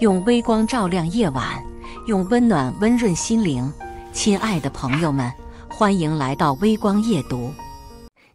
用微光照亮夜晚，用温暖温润心灵。亲爱的朋友们，欢迎来到微光夜读。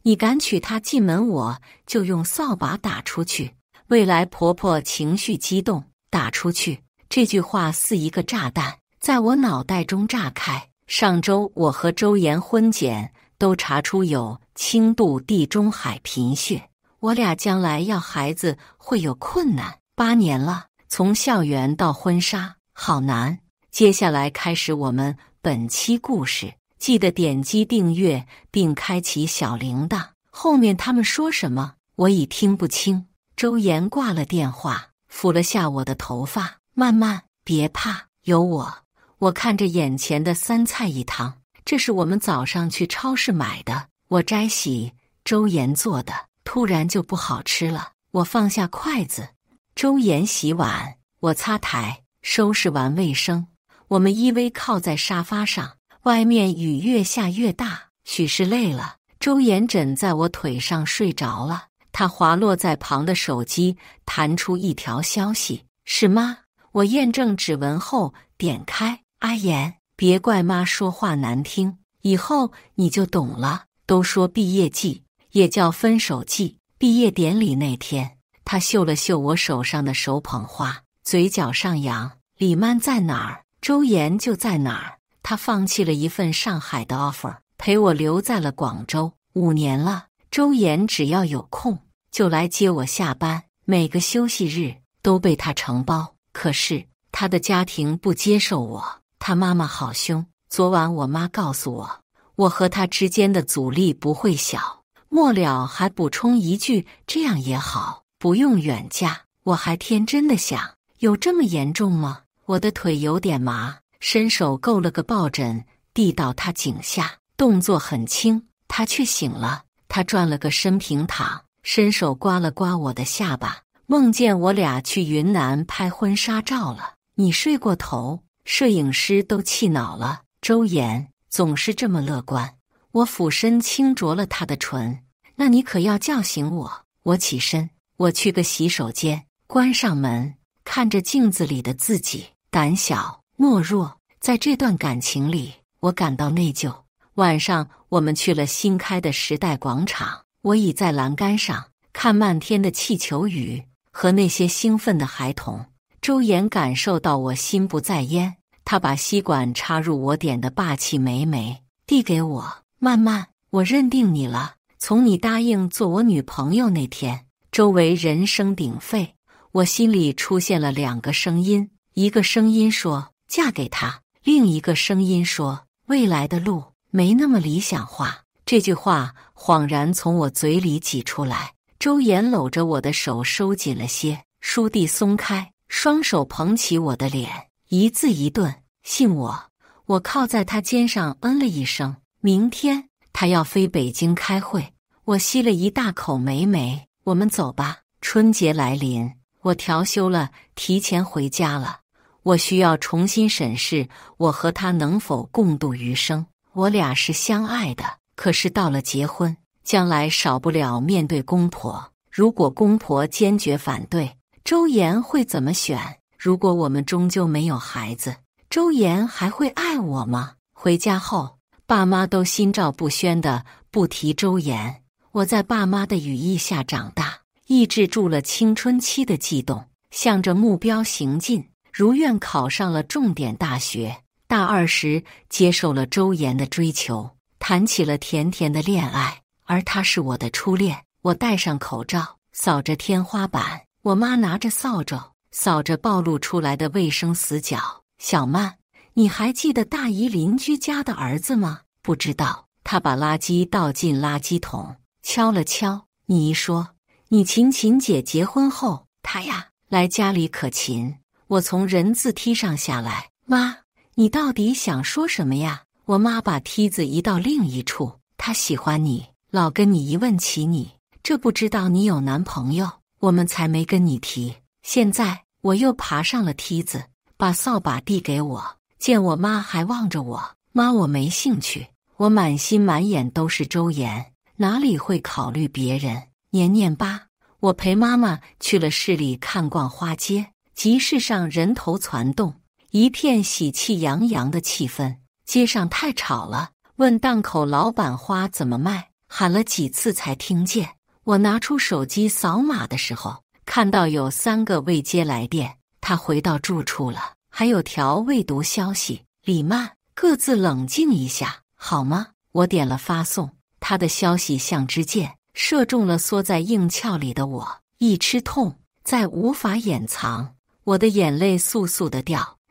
你敢娶她进门，我就用扫把打出去。未来婆婆情绪激动，打出去这句话似一个炸弹，在我脑袋中炸开。上周我和周岩婚检都查出有轻度地中海贫血，我俩将来要孩子会有困难。8年了，从校园到婚纱，好难。接下来开始我们本期故事，记得点击订阅并开启小铃铛。后面他们说什么，我已听不清。周岩挂了电话，抚了下我的头发，慢慢，别怕，有我。我看着眼前的3菜1汤，这是我们早上去超市买的，我摘洗周岩做的，突然就不好吃了。我放下筷子，周岩洗碗，我擦台，收拾完卫生，我们依偎靠在沙发上。外面雨越下越大，许是累了，周岩枕在我腿上睡着了。他滑落在旁的手机弹出一条消息，是妈。我验证指纹后点开，阿言，别怪妈说话难听，以后你就懂了。都说毕业季，也叫分手季。毕业典礼那天，他嗅了嗅我手上的手捧花，嘴角上扬。李曼在哪儿，周岩就在哪儿。他放弃了一份上海的 offer， 陪我留在了广州。5年了，周岩只要有空就来接我下班，每个休息日都被他承包。可是他的家庭不接受我，他妈妈好凶。昨晚我妈告诉我，我和他之间的阻力不会小。末了还补充一句，这样也好，不用远嫁。我还天真的想，有这么严重吗？我的腿有点麻，伸手够了个抱枕递到他颈下，动作很轻，他却醒了。他转了个身平躺，伸手刮了刮我的下巴，梦见我俩去云南拍婚纱照了。你睡过头，摄影师都气恼了。周岩总是这么乐观。我俯身轻啄了他的唇，那你可要叫醒我。我起身，我去个洗手间，关上门，看着镜子里的自己，胆小懦弱。在这段感情里，我感到内疚。晚上我们去了新开的时代广场，我倚在栏杆上看漫天的气球雨和那些兴奋的孩童。周岩感受到我心不在焉，他把吸管插入我点的霸气美美，递给我。曼曼，我认定你了，从你答应做我女朋友那天。周围人声鼎沸，我心里出现了2个声音，一个声音说嫁给他，另一个声音说未来的路没那么理想化。这句话恍然从我嘴里挤出来。周岩搂着我的手收紧了些，倏地松开，双手捧起我的脸，一字一顿，信我。我靠在他肩上嗯了一声。明天他要飞北京开会。我吸了一大口梅梅，我们走吧。春节来临，我调休了，提前回家了。我需要重新审视我和他能否共度余生。我俩是相爱的，可是到了结婚，将来少不了面对公婆。如果公婆坚决反对，周岩会怎么选？如果我们终究没有孩子，周岩还会爱我吗？回家后，爸妈都心照不宣的不提周岩。我在爸妈的羽翼下长大，抑制住了青春期的悸动，向着目标行进，如愿考上了重点大学。大2时接受了周岩的追求，谈起了甜甜的恋爱，而他是我的初恋。我戴上口罩，扫着天花板，我妈拿着扫帚扫着暴露出来的卫生死角。小曼，你还记得大姨邻居家的儿子吗？不知道。他把垃圾倒进垃圾桶，敲了敲。你一说，你琴姐结婚后，他呀来家里可勤。我从人字梯上下来，妈，你到底想说什么呀？我妈把梯子移到另一处。他喜欢你，老跟你一问起你，这不知道你有男朋友，我们才没跟你提。现在我又爬上了梯子，把扫把递给我。见我妈还望着我，妈，我没兴趣。我满心满眼都是周岩，哪里会考虑别人？年年8，我陪妈妈去了市里看逛花街，集市上人头攒动，一片喜气洋洋的气氛。街上太吵了，问档口老板花怎么卖，喊了几次才听见。我拿出手机扫码的时候，看到有3个未接来电，他回到住处了。还有条未读消息：李曼，各自冷静一下，好吗？我点了发送，他的消息像支箭，射中了缩在硬壳里的我，一吃痛，再无法掩藏。我的眼泪簌簌地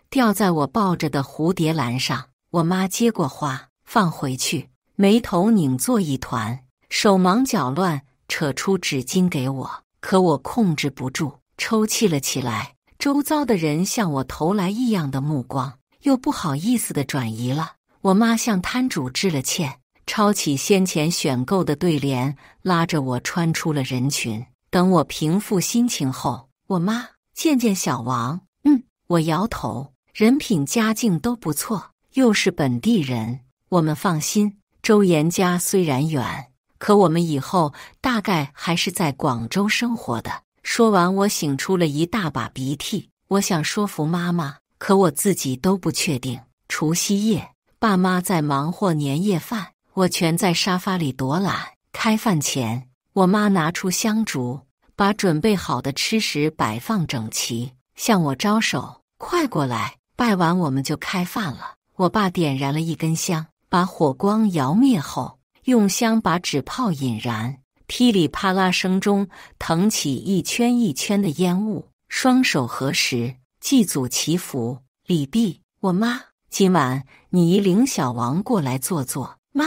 掉在我抱着的蝴蝶兰上。我妈接过花，放回去，眉头拧作一团，手忙脚乱，扯出纸巾给我，可我控制不住，抽泣了起来。周遭的人向我投来异样的目光，又不好意思地转移了。我妈向摊主致了歉，抄起先前选购的对联，拉着我穿出了人群。等我平复心情后，我妈见小王，我摇头，人品家境都不错，又是本地人，我们放心。周岩家虽然远，可我们以后大概还是在广州生活的。说完，我擤出了一大把鼻涕。我想说服妈妈，可我自己都不确定。除夕夜，爸妈在忙活年夜饭，我全在沙发里躲懒。开饭前，我妈拿出香烛，把准备好的吃食摆放整齐，向我招手：“快过来！”拜完我们就开饭了。我爸点燃了一根香，把火光摇灭后，用香把纸泡引燃。噼里啪啦声中腾起一圈一圈的烟雾，双手合十，祭祖祈福。李碧，我妈，今晚你姨领小王过来坐坐。妈，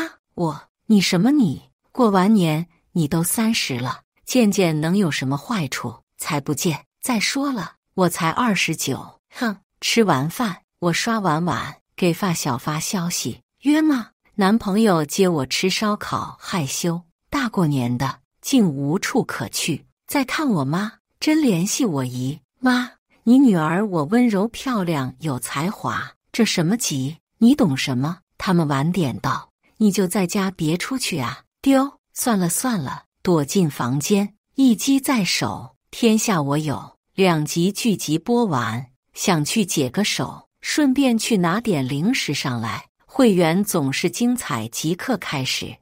你什么你？过完年你都30了，见见能有什么坏处？才不见！再说了，我才29。哼！吃完饭，我刷完碗，给发小发消息约吗？男朋友接我吃烧烤，害羞。大过年的，竟无处可去。再看我妈，真联系我姨。妈，你女儿我温柔漂亮有才华，这什么急？你懂什么？他们晚点到，你就在家别出去啊。丢，算了，躲进房间，一机在手，天下我有。2集剧集播完，想去解个手，顺便去拿点零食上来。会员总是精彩即刻开始。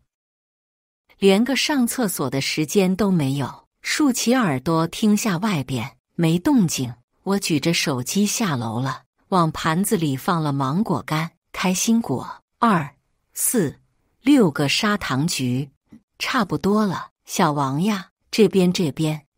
连个上厕所的时间都没有，竖起耳朵听下外边没动静。我举着手机下楼了，往盘子里放了芒果干、开心果2、4、6个砂糖橘，差不多了。小王呀，这边，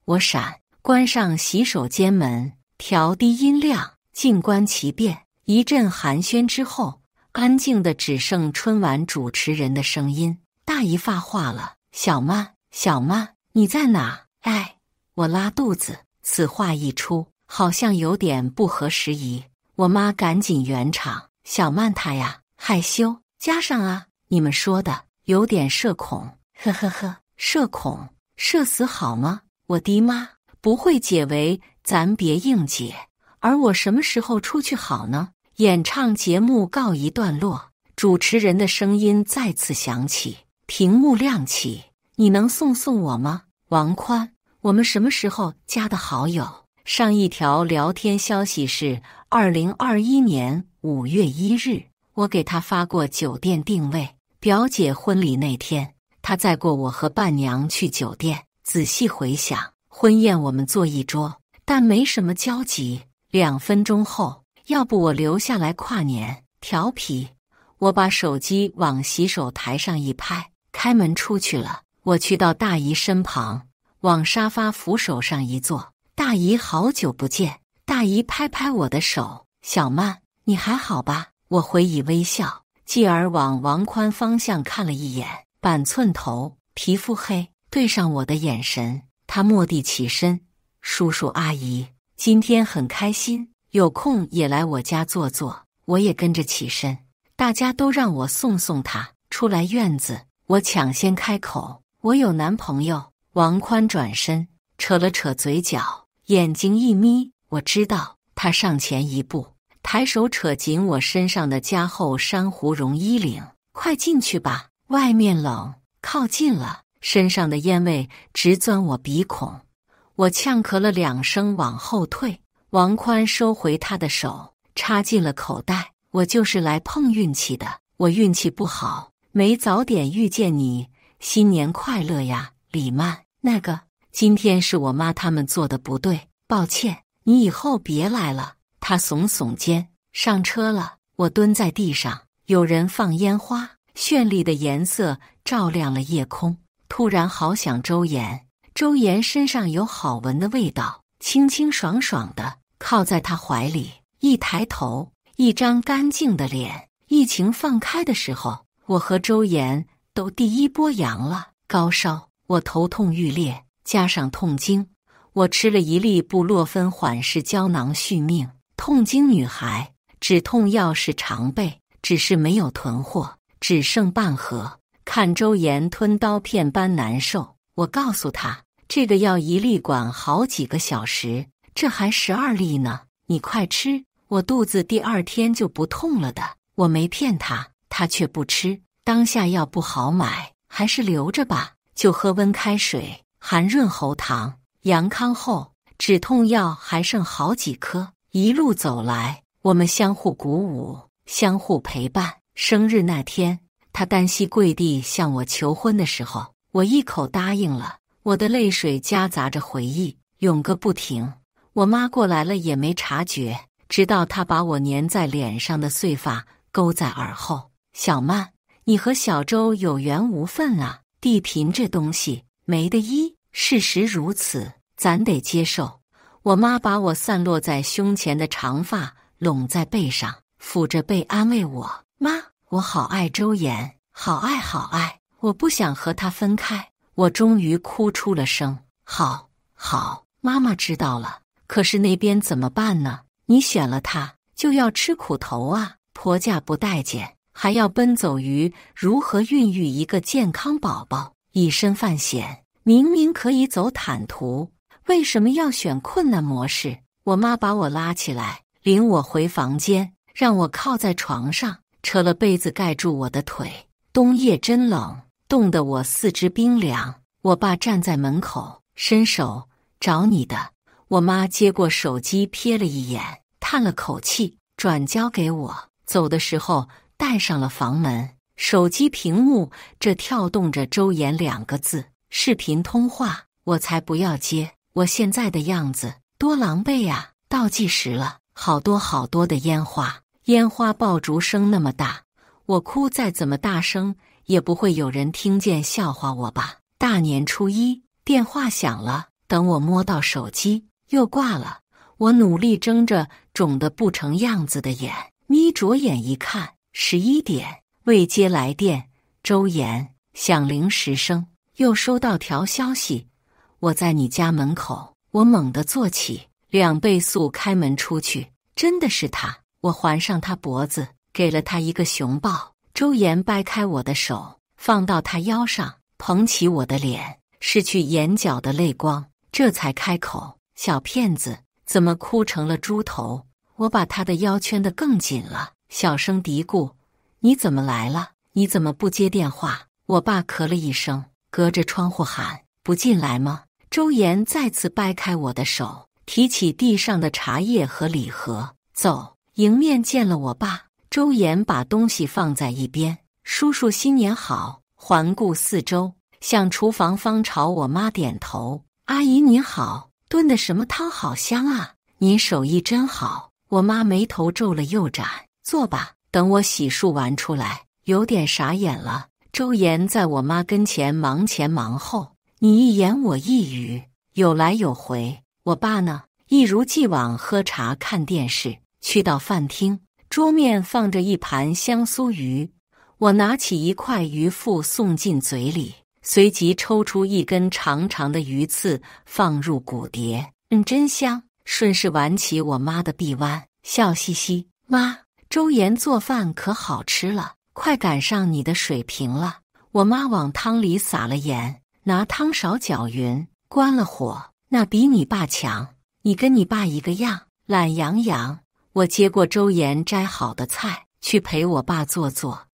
我闪，关上洗手间门，调低音量，静观其变。一阵寒暄之后，安静的只剩春晚主持人的声音。大姨发话了：“小曼，你在哪？”哎，我拉肚子。此话一出，好像有点不合时宜。我妈赶紧圆场：“小曼她呀，害羞，加上啊，你们说的有点社恐。”呵呵呵，社恐，社死好吗？我的妈，不会解围，咱别硬解。而我什么时候出去好呢？演唱节目告一段落，主持人的声音再次响起，屏幕亮起：“你能送我吗？王宽，我们什么时候加的好友？”上一条聊天消息是2021年5月1日，我给他发过酒店定位。表姐婚礼那天，他载过我和伴娘去酒店。仔细回想，婚宴我们坐一桌，但没什么交集。2分钟后，要不我留下来跨年？调皮。我把手机往洗手台上一拍，开门出去了。我去到大姨身旁，往沙发扶手上一坐。大姨，好久不见。大姨拍拍我的手：“小曼，你还好吧？”我回以微笑，继而往王宽方向看了一眼。板寸头，皮肤黑，对上我的眼神，他蓦地起身：“叔叔阿姨，今天很开心，有空也来我家坐坐。”我也跟着起身，大家都让我送他出来院子。我抢先开口：“我有男朋友。”王宽转身扯了扯嘴角，眼睛一眯：“我知道。”他上前一步，抬手扯紧我身上的加厚珊瑚绒衣领：“快进去吧，外面冷。”靠近了，身上的烟味直钻我鼻孔。我呛咳了2声，往后退。王宽收回他的手，插进了口袋。我就是来碰运气的，我运气不好，没早点遇见你。新年快乐呀，李曼。那个，今天是我妈他们做的不对，抱歉，你以后别来了。他耸耸肩，上车了。我蹲在地上，有人放烟花，绚丽的颜色照亮了夜空。突然好想周岩，周岩身上有好闻的味道，清清爽爽的，靠在他怀里，一抬头，一张干净的脸。疫情放开的时候，我和周岩都第一波阳了，高烧，我头痛欲裂，加上痛经，我吃了1粒布洛芬缓释胶囊续命。痛经女孩止痛药是常备，只是没有囤货，只剩半盒。看周岩吞刀片般难受，我告诉他，这个药1粒管好几个小时，这还12粒呢，你快吃，我肚子第2天就不痛了的。我没骗他，他却不吃。当下药不好买，还是留着吧，就喝温开水，含润喉糖。阳康后，止痛药还剩好几颗。一路走来，我们相互鼓舞，相互陪伴。生日那天，他单膝跪地向我求婚的时候，我一口答应了。我的泪水夹杂着回忆，涌个不停。我妈过来了也没察觉，直到她把我粘在脸上的碎发勾在耳后。小曼，你和小周有缘无分啊，地贫这东西没得医，事实如此，咱得接受。我妈把我散落在胸前的长发拢在背上，抚着背安慰我，妈，我好爱周岩，好爱好爱，我不想和他分开。我终于哭出了声，好，好，妈妈知道了。可是那边怎么办呢？你选了他，就要吃苦头啊，婆家不待见，还要奔走于如何孕育一个健康宝宝，以身犯险。明明可以走坦途，为什么要选困难模式？我妈把我拉起来，领我回房间，让我靠在床上，扯了被子盖住我的腿。冬夜真冷，冻得我四肢冰凉。我爸站在门口，伸手，找你的。我妈接过手机，瞥了一眼，叹了口气，转交给我。走的时候带上了房门。手机屏幕这跳动着周岩2个字，视频通话。我才不要接，我现在的样子多狼狈呀！倒计时了，好多好多的烟花，烟花爆竹声那么大，我哭再怎么大声也不会有人听见，笑话我吧。大年初1，电话响了，等我摸到手机又挂了。我努力睁着肿得不成样子的眼，眯着眼一看，11点，未接来电。周岩，响铃10声，又收到条消息，我在你家门口。我猛地坐起，2倍速开门出去，真的是他。我环上他脖子，给了他一个熊抱。周岩掰开我的手，放到他腰上，捧起我的脸，拭去眼角的泪光，这才开口，小骗子，怎么哭成了猪头？我把他的腰圈得更紧了，小声嘀咕，你怎么来了？你怎么不接电话？我爸咳了一声，隔着窗户喊，不进来吗？周岩再次掰开我的手，提起地上的茶叶和礼盒，走，迎面见了我爸。周岩把东西放在一边，叔叔新年好。环顾四周，向厨房方朝我妈点头，阿姨您好，炖的什么汤好香啊，您手艺真好。我妈眉头皱了又展，坐吧，等我洗漱完出来。有点傻眼了，周岩在我妈跟前忙前忙后，你一言我一语，有来有回。我爸呢，一如既往喝茶看电视。去到饭厅，桌面放着一盘香酥鱼，我拿起一块鱼腹送进嘴里，随即抽出一根长长的鱼刺放入骨碟，真香。顺势挽起我妈的臂弯，笑嘻嘻，妈，周岩做饭可好吃了，快赶上你的水平了。我妈往汤里撒了盐，拿汤勺搅匀，关了火。那比你爸强，你跟你爸一个样，懒洋洋。我接过周岩摘好的菜，去陪我爸做，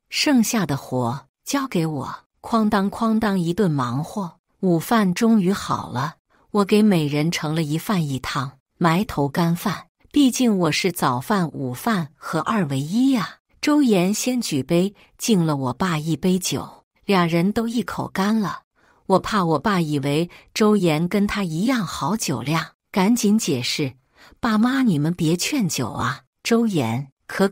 剩下的活交给我。哐当哐当一顿忙活，午饭终于好了。我给每人盛了一饭一汤，埋头干饭，毕竟我是早饭、午饭和2为1呀。周岩先举杯敬了我爸一杯酒，俩人都一口干了。我怕我爸以为周岩跟他一样好酒量，赶紧解释：“爸妈，你们别劝酒啊。”周岩：“可，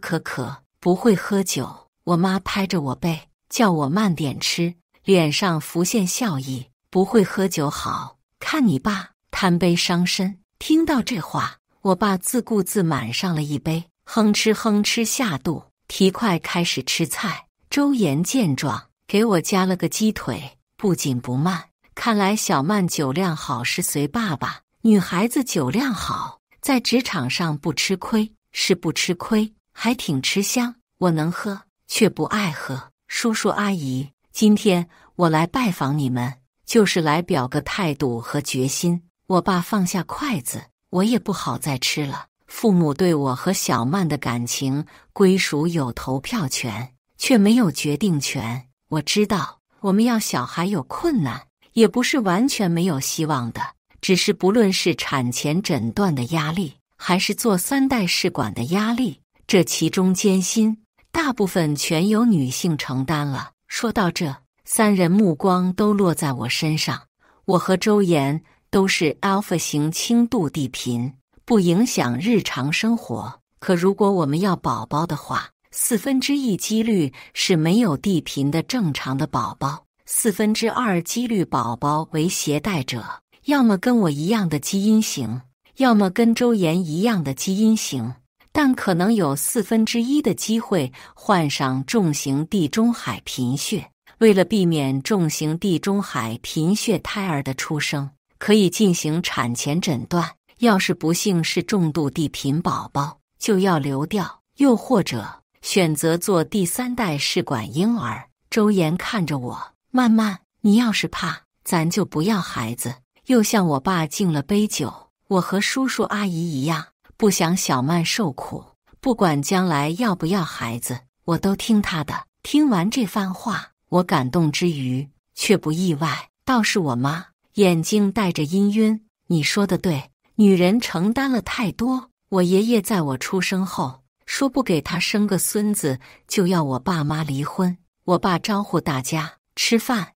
不会喝酒。”我妈拍着我背，叫我慢点吃，脸上浮现笑意：“不会喝酒好，看你爸贪杯伤身。”听到这话，我爸自顾自满上了一杯，哼哧下肚，提筷开始吃菜。周岩见状，给我夹了个鸡腿，不紧不慢。看来小曼酒量好是随爸爸，女孩子酒量好，在职场上不吃亏，是不吃亏，还挺吃香。我能喝，却不爱喝。叔叔阿姨，今天我来拜访你们，就是来表个态度和决心。我爸放下筷子，我也不好再吃了。父母对我和小曼的感情归属有投票权，却没有决定权。我知道我们要小孩有困难，也不是完全没有希望的，只是不论是产前诊断的压力，还是做3代试管的压力，这其中艰辛，大部分全由女性承担了。说到这，3人目光都落在我身上。我和周岩都是 Alpha 型轻度地贫，不影响日常生活。可如果我们要宝宝的话，1/4几率是没有地贫的正常的宝宝，2/4几率宝宝为携带者，要么跟我一样的基因型，要么跟周岩一样的基因型，但可能有1/4的机会患上重型地中海贫血。为了避免重型地中海贫血胎儿的出生，可以进行产前诊断，要是不幸是重度地贫宝宝，就要流掉，又或者选择做第3代试管婴儿。周岩看着我，曼曼，你要是怕，咱就不要孩子。又向我爸敬了杯酒。我和叔叔阿姨一样，不想小曼受苦，不管将来要不要孩子，我都听他的。听完这番话，我感动之余却不意外，倒是我妈眼睛带着氤氲。你说的对，女人承担了太多。我爷爷在我出生后说不给他生个孙子就要我爸妈离婚。我爸招呼大家吃饭。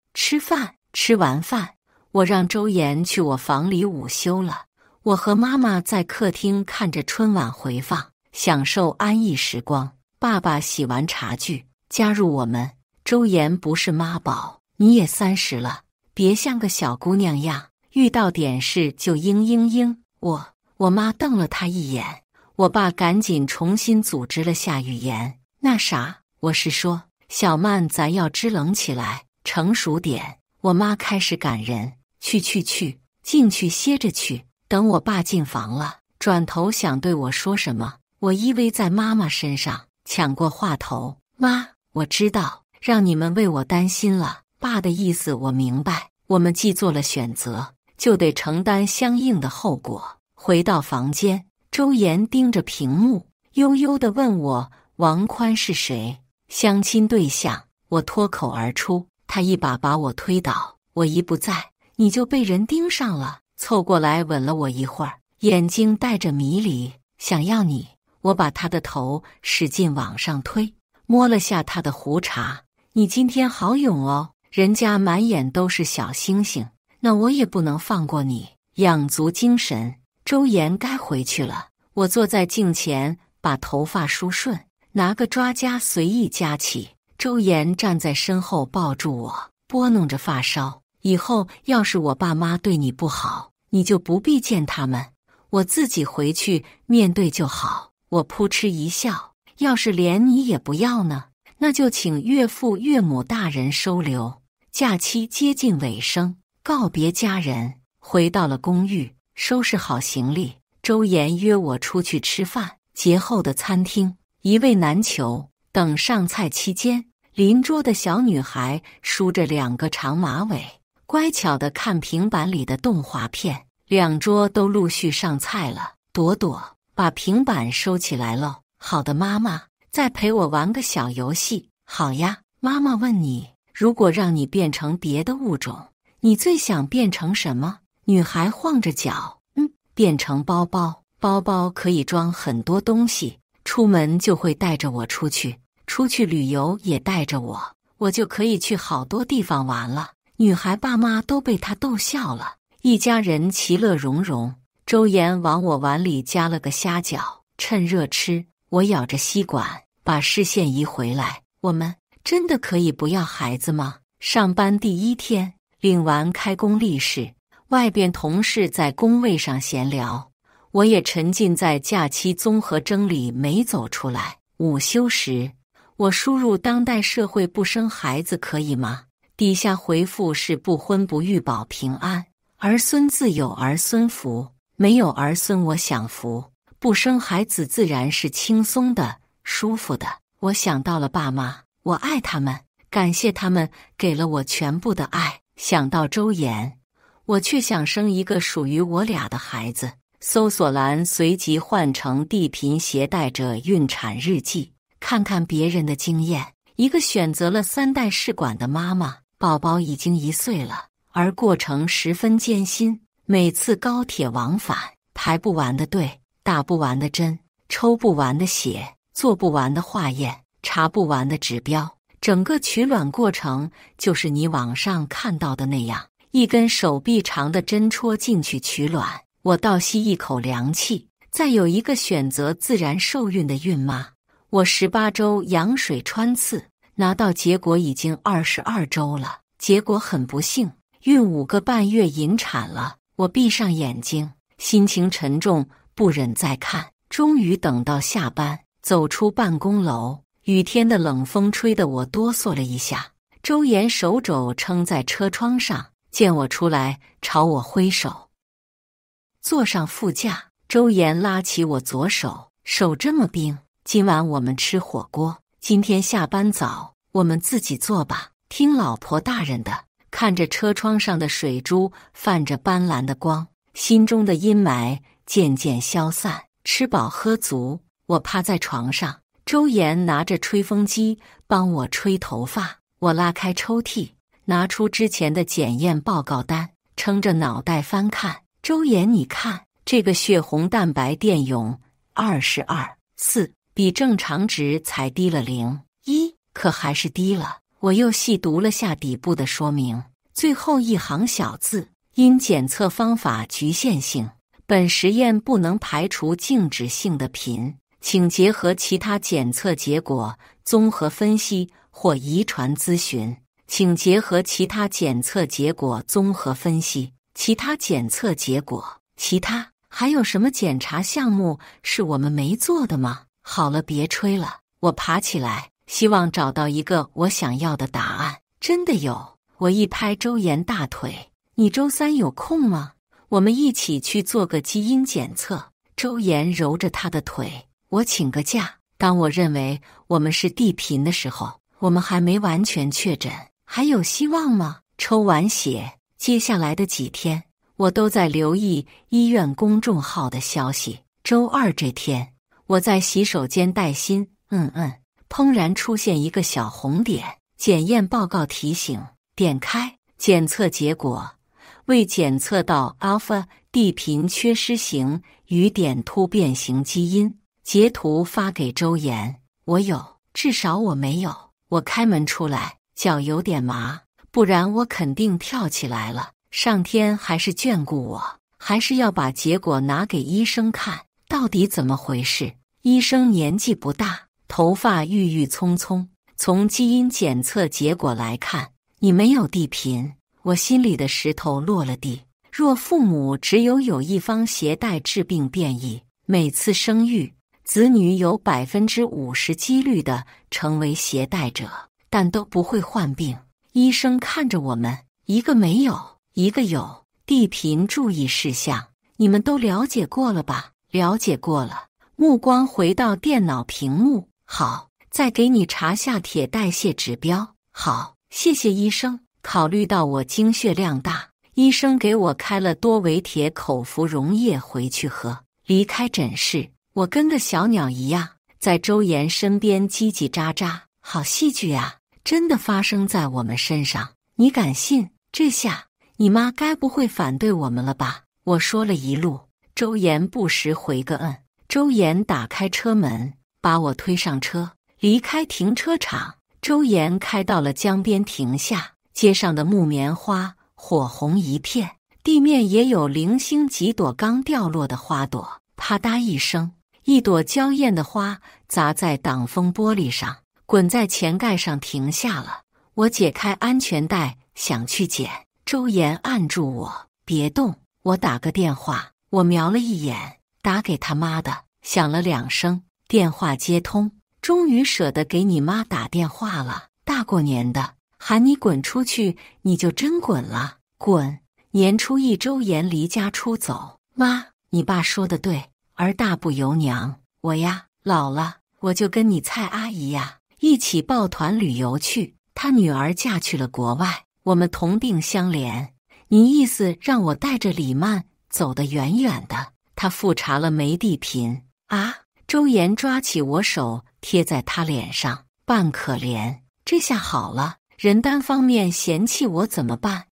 吃完饭，我让周岩去我房里午休了。我和妈妈在客厅看着春晚回放，享受安逸时光。爸爸洗完茶具加入我们。周岩不是妈宝，你也30了，别像个小姑娘样，遇到点事就嘤。我妈瞪了他一眼。我爸赶紧重新组织了下语言。那啥，我是说，小曼咱要支棱起来，成熟点。我妈开始感人。去，进去歇着去。等我爸进房了，转头想对我说什么，我依偎在妈妈身上，抢过话头。妈，我知道让你们为我担心了，爸的意思我明白，我们既做了选择，就得承担相应的后果。回到房间，周岩盯着屏幕，悠悠地问我王宽是谁，相亲对象。我脱口而出，他一把把我推倒，我一不在，你就被人盯上了。凑过来吻了我一会儿，眼睛带着迷离，想要你。我把他的头使劲往上推，摸了下他的胡茬。你今天好勇哦，人家满眼都是小星星，那我也不能放过你，养足精神。周岩该回去了。我坐在镜前，把头发梳顺，拿个抓夹随意夹起。周岩站在身后抱住我，拨弄着发梢。以后要是我爸妈对你不好，你就不必见他们，我自己回去面对就好。我扑哧一笑，要是连你也不要呢，那就请岳父岳母大人收留。假期接近尾声，告别家人，回到了公寓，收拾好行李。周岩约我出去吃饭，节后的餐厅一位难求。等上菜期间，邻桌的小女孩梳着2个长马尾，乖巧地看平板里的动画片。2桌都陆续上菜了。朵朵把平板收起来喽。好的，妈妈，再陪我玩个小游戏。好呀。妈妈问你，如果让你变成别的物种，你最想变成什么？女孩晃着脚，变成包包，包包可以装很多东西，出门就会带着我出去，出去旅游也带着我，我就可以去好多地方玩了。女孩爸妈都被他逗笑了，一家人其乐融融。周岩往我碗里加了个虾饺，趁热吃。我咬着吸管，把视线移回来。我们真的可以不要孩子吗？上班第一天，领完开工利是，外边同事在工位上闲聊，我也沉浸在假期综合征里没走出来。午休时，我输入当代社会不生孩子可以吗？底下回复是不婚不育保平安，儿孙自有儿孙福，没有儿孙我享福，不生孩子自然是轻松的、舒服的。我想到了爸妈，我爱他们，感谢他们给了我全部的爱。想到周岩，我却想生一个属于我俩的孩子。搜索栏随即换成地贫携带者孕产日记，看看别人的经验。一个选择了3代试管的妈妈，宝宝已经1岁了，而过程十分艰辛。每次高铁往返，排不完的队，打不完的针，抽不完的血，做不完的化验，查不完的指标。整个取卵过程就是你网上看到的那样，一根手臂长的针戳进去取卵。我倒吸一口凉气，再有一个选择自然受孕的孕妈。我18周羊水穿刺，拿到结果已经22周了。结果很不幸，孕5个半月引产了。我闭上眼睛，心情沉重，不忍再看。终于等到下班，走出办公楼，雨天的冷风吹得我哆嗦了一下。周岩手肘撑在车窗上，见我出来，朝我挥手。坐上副驾，周岩拉起我左手，手这么冰。今晚我们吃火锅，今天下班早，我们自己做吧，听老婆大人的。看着车窗上的水珠泛着斑斓的光，心中的阴霾渐渐消散。吃饱喝足，我趴在床上，周岩拿着吹风机帮我吹头发。我拉开抽屉，拿出之前的检验报告单，撑着脑袋翻看。周岩，你看这个血红蛋白电泳22.4，比正常值才低了0.1，可还是低了。我又细读了下底部的说明，最后一行小字：因检测方法局限性，本实验不能排除静止性的贫，请结合其他检测结果综合分析或遗传咨询。请结合其他检测结果综合分析。其他检测结果，其他还有什么检查项目是我们没做的吗？好了，别吹了。我爬起来，希望找到一个我想要的答案。真的有。我一拍周岩大腿，你周3有空吗？我们一起去做个基因检测。周岩揉着他的腿，我请个假。当我认为我们是地贫的时候，我们还没完全确诊，还有希望吗？抽完血，接下来的几天，我都在留意医院公众号的消息。周2这天，我在洗手间带薪，怦然出现一个小红点，检验报告提醒。点开检测结果，未检测到 alpha 地贫缺失型与点突变型基因。截图发给周岩，我有，至少我没有。我开门出来，脚有点麻，不然我肯定跳起来了。上天还是眷顾我，还是要把结果拿给医生看，到底怎么回事？医生年纪不大，头发郁郁葱葱。从基因检测结果来看，你没有地贫。我心里的石头落了地。若父母只有一方携带致病变异，每次生育，子女有50%几率的成为携带者，但都不会患病。医生看着我们，一个没有，一个有。地贫注意事项，你们都了解过了吧？了解过了。目光回到电脑屏幕。好，再给你查下铁代谢指标。好，谢谢医生。考虑到我经血量大，医生给我开了多维铁口服溶液回去喝。离开诊室，我跟个小鸟一样，在周岩身边叽叽喳喳。好戏剧啊，真的发生在我们身上，你敢信？这下你妈该不会反对我们了吧？我说了一路，周岩不时回个嗯。周岩打开车门，把我推上车，离开停车场。周岩开到了江边停下，街上的木棉花火红一片，地面也有零星几朵刚掉落的花朵。啪嗒一声，一朵娇艳的花砸在挡风玻璃上，滚在前盖上停下了。我解开安全带想去捡，周岩按住我，别动，我打个电话。我瞄了一眼，打给他妈的，响了2声，电话接通。终于舍得给你妈打电话了，大过年的喊你滚出去，你就真滚了。滚！年初1周岩离家出走。妈，你爸说的对，儿大不由娘。我呀，老了，我就跟你蔡阿姨呀一起抱团旅游去。她女儿嫁去了国外，我们同病相怜。你意思让我带着李曼走得远远的？他复查了梅地品啊！周岩抓起我手贴在他脸上，扮可怜。这下好了，人单方面嫌弃我怎么办？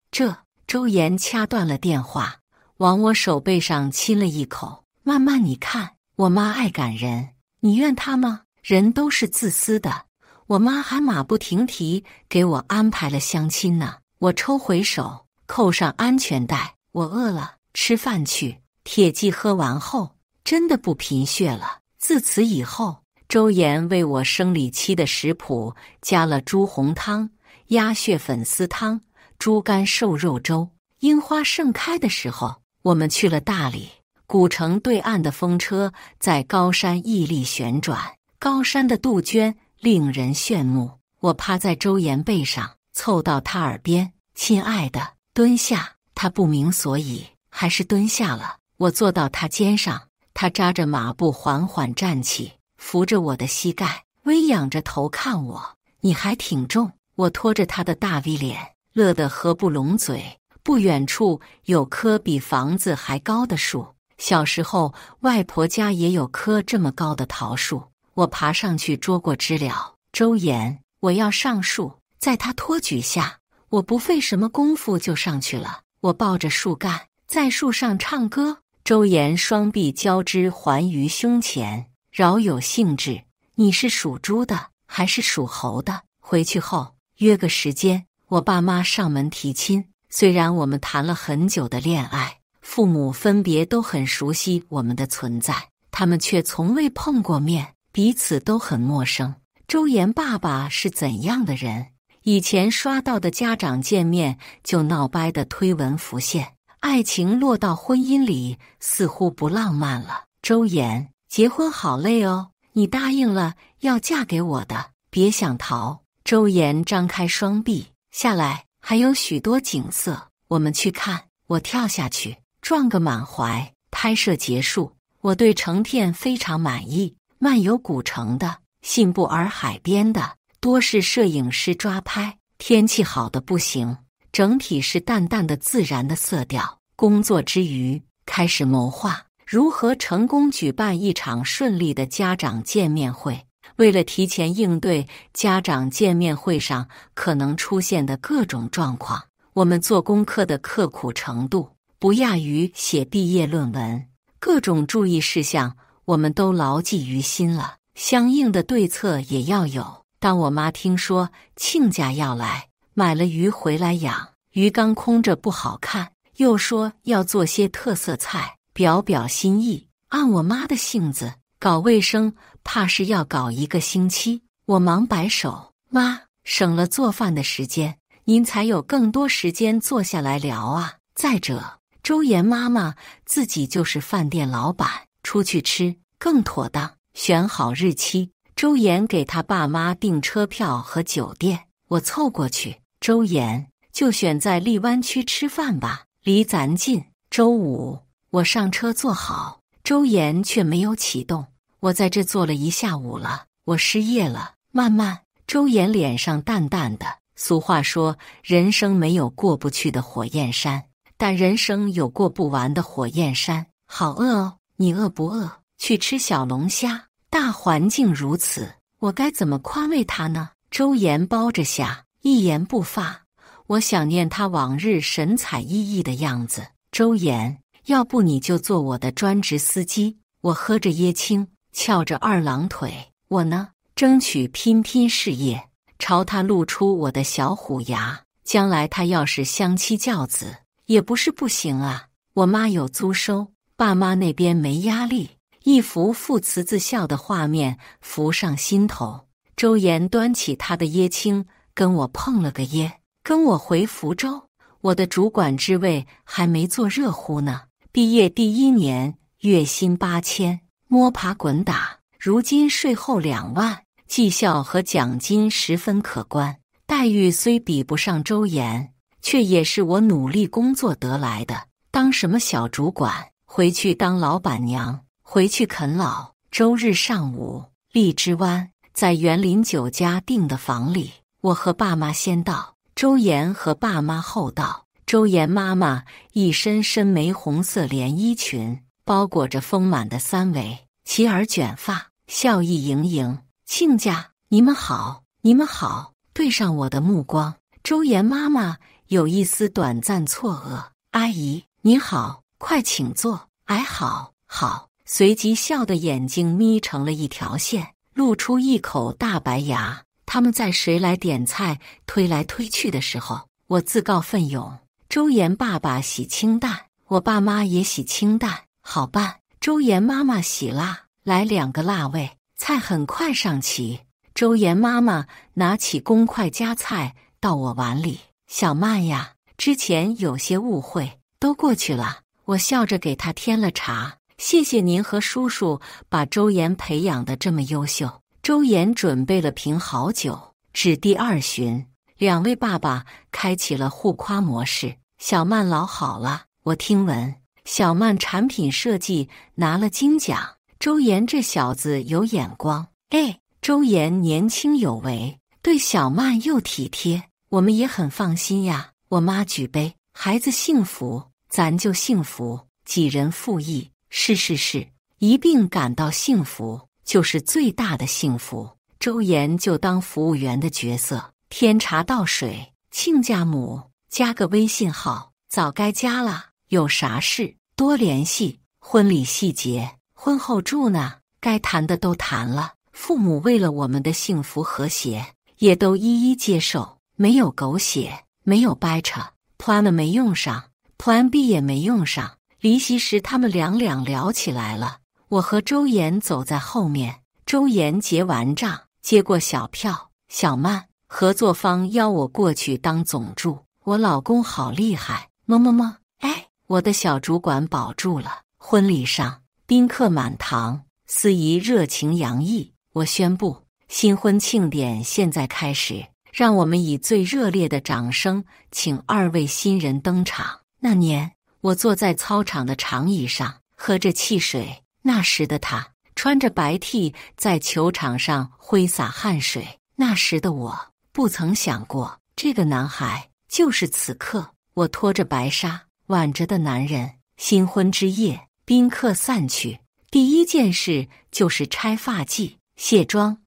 周岩掐断了电话，往我手背上亲了一口。慢慢你看，我妈爱感人，你怨她吗？人都是自私的。我妈还马不停蹄给我安排了相亲呢。我抽回手，扣上安全带。我饿了，吃饭去。铁剂喝完后，真的不贫血了。自此以后，周岩为我生理期的食谱加了猪红汤、鸭血粉丝汤、猪肝瘦肉粥。樱花盛开的时候，我们去了大理。古城对岸的风车在高山屹立旋转，高山的杜鹃令人炫目。我趴在周岩背上，凑到他耳边，亲爱的，蹲下。他不明所以，还是蹲下了。我坐到他肩上，他扎着马步缓缓站起，扶着我的膝盖，微仰着头看我。你还挺重。我拖着他的大 V 脸，乐得合不拢嘴。不远处有棵比房子还高的树，小时候外婆家也有棵这么高的桃树。我爬上去捉过知了。周岩，我要上树。在他托举下，我不费什么功夫就上去了。我抱着树干，在树上唱歌。周岩双臂交织环于胸前，饶有兴致。你是属猪的还是属猴的？回去后约个时间，我爸妈上门提亲。虽然我们谈了很久的恋爱，父母分别都很熟悉我们的存在，他们却从未碰过面，彼此都很陌生。周岩爸爸是怎样的人？以前刷到的家长见面就闹掰的推文浮现，爱情落到婚姻里似乎不浪漫了。周岩，结婚好累哦，你答应了要嫁给我的，别想逃。周岩张开双臂，下来还有许多景色，我们去看。我跳下去，撞个满怀。拍摄结束，我对成片非常满意。漫游古城的、信布尔海边的，多是摄影师抓拍，天气好的不行。整体是淡淡的自然的色调。工作之余，开始谋划如何成功举办一场顺利的家长见面会。为了提前应对家长见面会上可能出现的各种状况，我们做功课的刻苦程度不亚于写毕业论文。各种注意事项我们都牢记于心了，相应的对策也要有。当我妈听说亲家要来，买了鱼回来养，鱼缸空着不好看，又说要做些特色菜，表表心意。按我妈的性子，搞卫生怕是要搞1个星期。我忙摆手，妈，省了做饭的时间，您才有更多时间坐下来聊啊。再者，周岩妈妈自己就是饭店老板，出去吃更妥当。选好日期，周岩给他爸妈订车票和酒店，我凑过去。周岩，就选在荔湾区吃饭吧，离咱近。周五，我上车坐好，周岩却没有启动。我在这坐了1下午了，我失业了。慢慢，周岩脸上淡淡的。俗话说，人生没有过不去的火焰山，但人生有过不完的火焰山。好饿哦，你饿不饿？去吃小龙虾。大环境如此，我该怎么宽慰他呢？周岩包着下，一言不发。我想念他往日神采奕奕的样子。周岩，要不你就做我的专职司机。我喝着椰青，翘着二郎腿，我呢，争取拼拼事业，朝他露出我的小虎牙。将来他要是相妻教子，也不是不行啊。我妈有租收，爸妈那边没压力，一幅父慈子孝的画面浮上心头。周岩端起他的椰青，跟我碰了个耶，跟我回福州。我的主管之位还没做热乎呢，毕业第1年，月薪8000，摸爬滚打，如今税后2万，绩效和奖金十分可观。待遇虽比不上周岩，却也是我努力工作得来的。当什么小主管，回去当老板娘，回去啃老。周日上午，荔枝湾在园林酒家订的房里，我和爸妈先到，周岩和爸妈后到。周岩妈妈一身深玫红色连衣裙，包裹着丰满的3围，齐耳卷发，笑意盈盈。亲家，你们好，你们好。对上我的目光，周岩妈妈有一丝短暂错愕。阿姨，你好，快请坐。哎，好，好。随即笑的眼睛眯成了一条线，露出一口大白牙。他们在谁来点菜推来推去的时候，我自告奋勇。周岩爸爸喜清淡，我爸妈也喜清淡，好办。周岩妈妈喜辣，来2个辣味。菜很快上齐。周岩妈妈拿起公筷夹菜到我碗里。小曼呀，之前有些误会，都过去了。我笑着给她添了茶。谢谢您和叔叔把周岩培养得这么优秀。周岩准备了瓶好酒。至第2巡，2位爸爸开启了互夸模式。小曼老好了，我听闻小曼产品设计拿了金奖。周岩这小子有眼光。哎，周岩年轻有为，对小曼又体贴，我们也很放心呀。我妈举杯，孩子幸福，咱就幸福，几人复议。是，一并感到幸福，就是最大的幸福。周岩就当服务员的角色，添茶倒水。亲家母，加个微信号，早该加了，有啥事多联系。婚礼细节，婚后住呢，该谈的都谈了。父母为了我们的幸福和谐，也都一一接受，没有狗血，没有掰扯。Plan 没用上， Plan B 也没用上。离席时他们两聊起来了，我和周岩走在后面。周岩结完账，接过小票。小曼，合作方邀我过去当总助，我老公好厉害，么。哎，我的小主管保住了。婚礼上宾客满堂，司仪热情洋溢。我宣布，新婚庆典现在开始，让我们以最热烈的掌声请2位新人登场。那年，我坐在操场的长椅上，喝着汽水。那时的他穿着白 T， 在球场上挥洒汗水。那时的我不曾想过，这个男孩就是此刻我拖着白纱挽着的男人。新婚之夜，宾客散去，第一件事就是拆发髻。卸妆，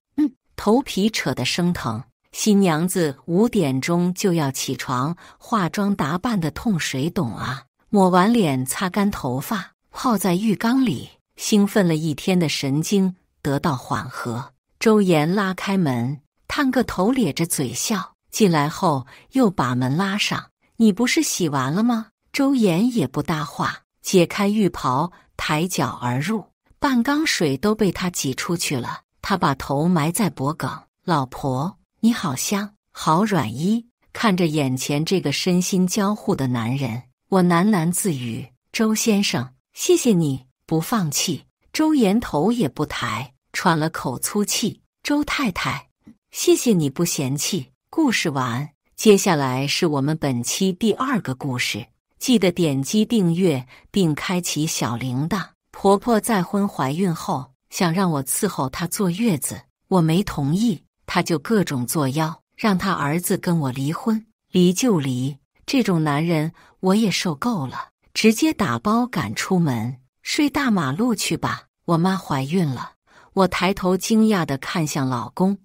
头皮扯得生疼。新娘子5点钟就要起床，化妆打扮的痛水懂啊！抹完脸，擦干头发，泡在浴缸里，兴奋了一天的神经得到缓和。周岩拉开门，探个头，咧着嘴笑。进来后又把门拉上。你不是洗完了吗？周岩也不搭话，解开浴袍，抬脚而入，半缸水都被他挤出去了。他把头埋在脖颈。老婆，你好香，好软衣。看着眼前这个身心交互的男人，我喃喃自语：周先生，谢谢你不放弃。周岩头也不抬，喘了口粗气。周太太，谢谢你不嫌弃。故事完，接下来是我们本期第2个故事。记得点击订阅并开启小铃铛。婆婆再婚怀孕后，想让我伺候她坐月子，我没同意，她就各种作妖，让她儿子跟我离婚。离就离，这种男人我也受够了，直接打包赶出门，睡大马路去吧。我妈怀孕了，我抬头惊讶地看向老公，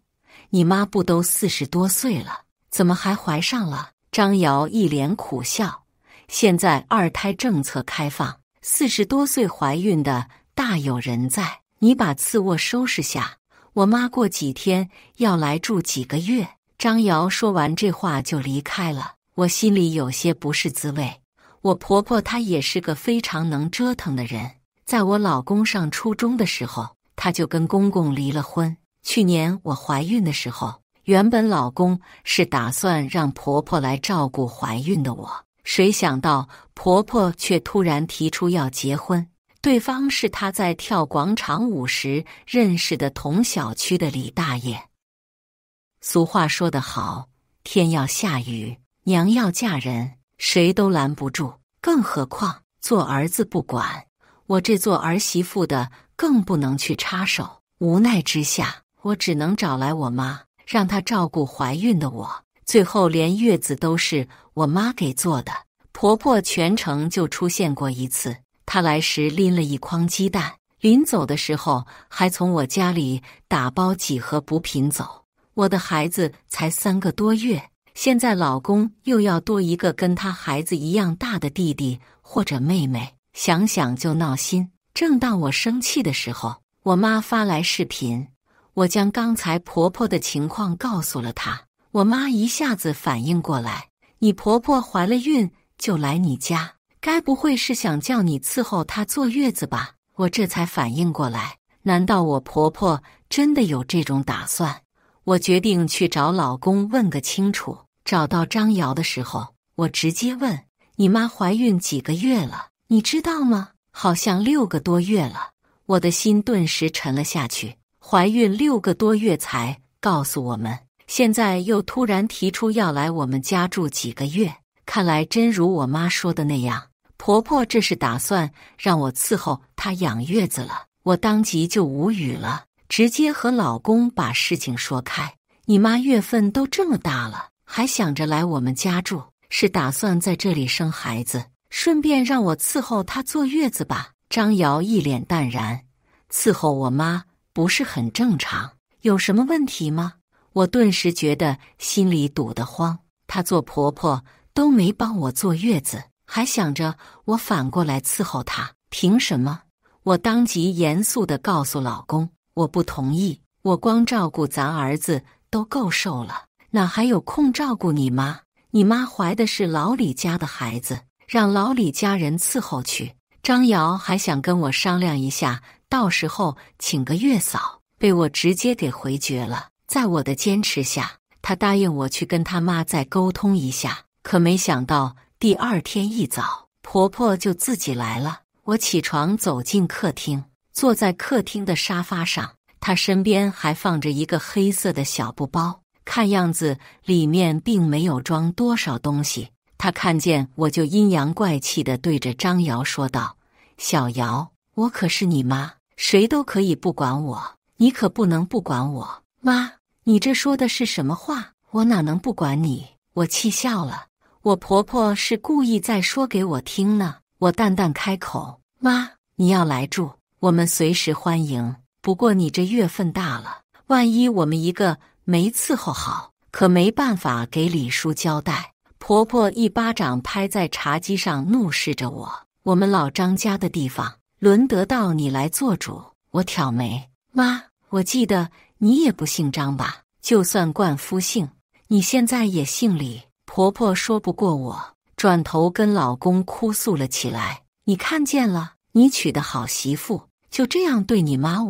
你妈不都40多岁了，怎么还怀上了？张瑶一脸苦笑，现在2胎政策开放40多岁怀孕的大有人在，你把次卧收拾下，我妈过几天要来住几个月。”张瑶说完这话就离开了，我心里有些不是滋味。我婆婆她也是个非常能折腾的人，在我老公上初中的时候，她就跟公公离了婚。去年我怀孕的时候，原本老公是打算让婆婆来照顾怀孕的我，谁想到婆婆却突然提出要结婚，对方是她在跳广场舞时认识的同小区的李大爷。俗话说得好，天要下雨，娘要嫁人，谁都拦不住，更何况做儿子不管，我这做儿媳妇的更不能去插手。无奈之下，我只能找来我妈，让她照顾怀孕的我，最后连月子都是我妈给做的。婆婆全程就出现过一次，她来时拎了一筐鸡蛋，临走的时候还从我家里打包几盒补品走。我的孩子才3个多月，现在老公又要多一个跟他孩子一样大的弟弟或者妹妹，想想就闹心。正当我生气的时候，我妈发来视频，我将刚才婆婆的情况告诉了她。我妈一下子反应过来，你婆婆怀了孕就来你家，该不会是想叫你伺候她坐月子吧？我这才反应过来，难道我婆婆真的有这种打算？我决定去找老公问个清楚。找到张瑶的时候，我直接问：“你妈怀孕几个月了？你知道吗？”好像6个多月了。我的心顿时沉了下去。怀孕6个多月才告诉我们，现在又突然提出要来我们家住几个月，看来真如我妈说的那样，婆婆这是打算让我伺候她养月子了。我当即就无语了。直接和老公把事情说开，你妈月份都这么大了，还想着来我们家住，是打算在这里生孩子，顺便让我伺候她坐月子吧？张瑶一脸淡然，伺候我妈不是很正常，有什么问题吗？我顿时觉得心里堵得慌，她做婆婆都没帮我坐月子，还想着我反过来伺候她，凭什么？我当即严肃地告诉老公，我不同意，我光照顾咱儿子都够受了，哪还有空照顾你妈？你妈怀的是老李家的孩子，让老李家人伺候去。张瑶还想跟我商量一下，到时候请个月嫂，被我直接给回绝了。在我的坚持下，她答应我去跟她妈再沟通一下。可没想到第2天一早，婆婆就自己来了。我起床走进客厅，坐在客厅的沙发上，她身边还放着一个黑色的小布包，看样子里面并没有装多少东西。她看见我就阴阳怪气地对着张瑶说道：“小瑶，我可是你妈，谁都可以不管我，你可不能不管我。”妈，你这说的是什么话？我哪能不管你？我气笑了。我婆婆是故意在说给我听呢。我淡淡开口：“妈，你要来住，我们随时欢迎。不过你这月份大了，万一我们一个没伺候好，可没办法给李叔交代。”婆婆一巴掌拍在茶几上，怒视着我：“我们老张家的地方，轮得到你来做主？”我挑眉：“妈，我记得你也不姓张吧？就算冠夫姓，你现在也姓李。”婆婆说不过我，转头跟老公哭诉了起来：“你看见了，你娶的好媳妇就这样对你妈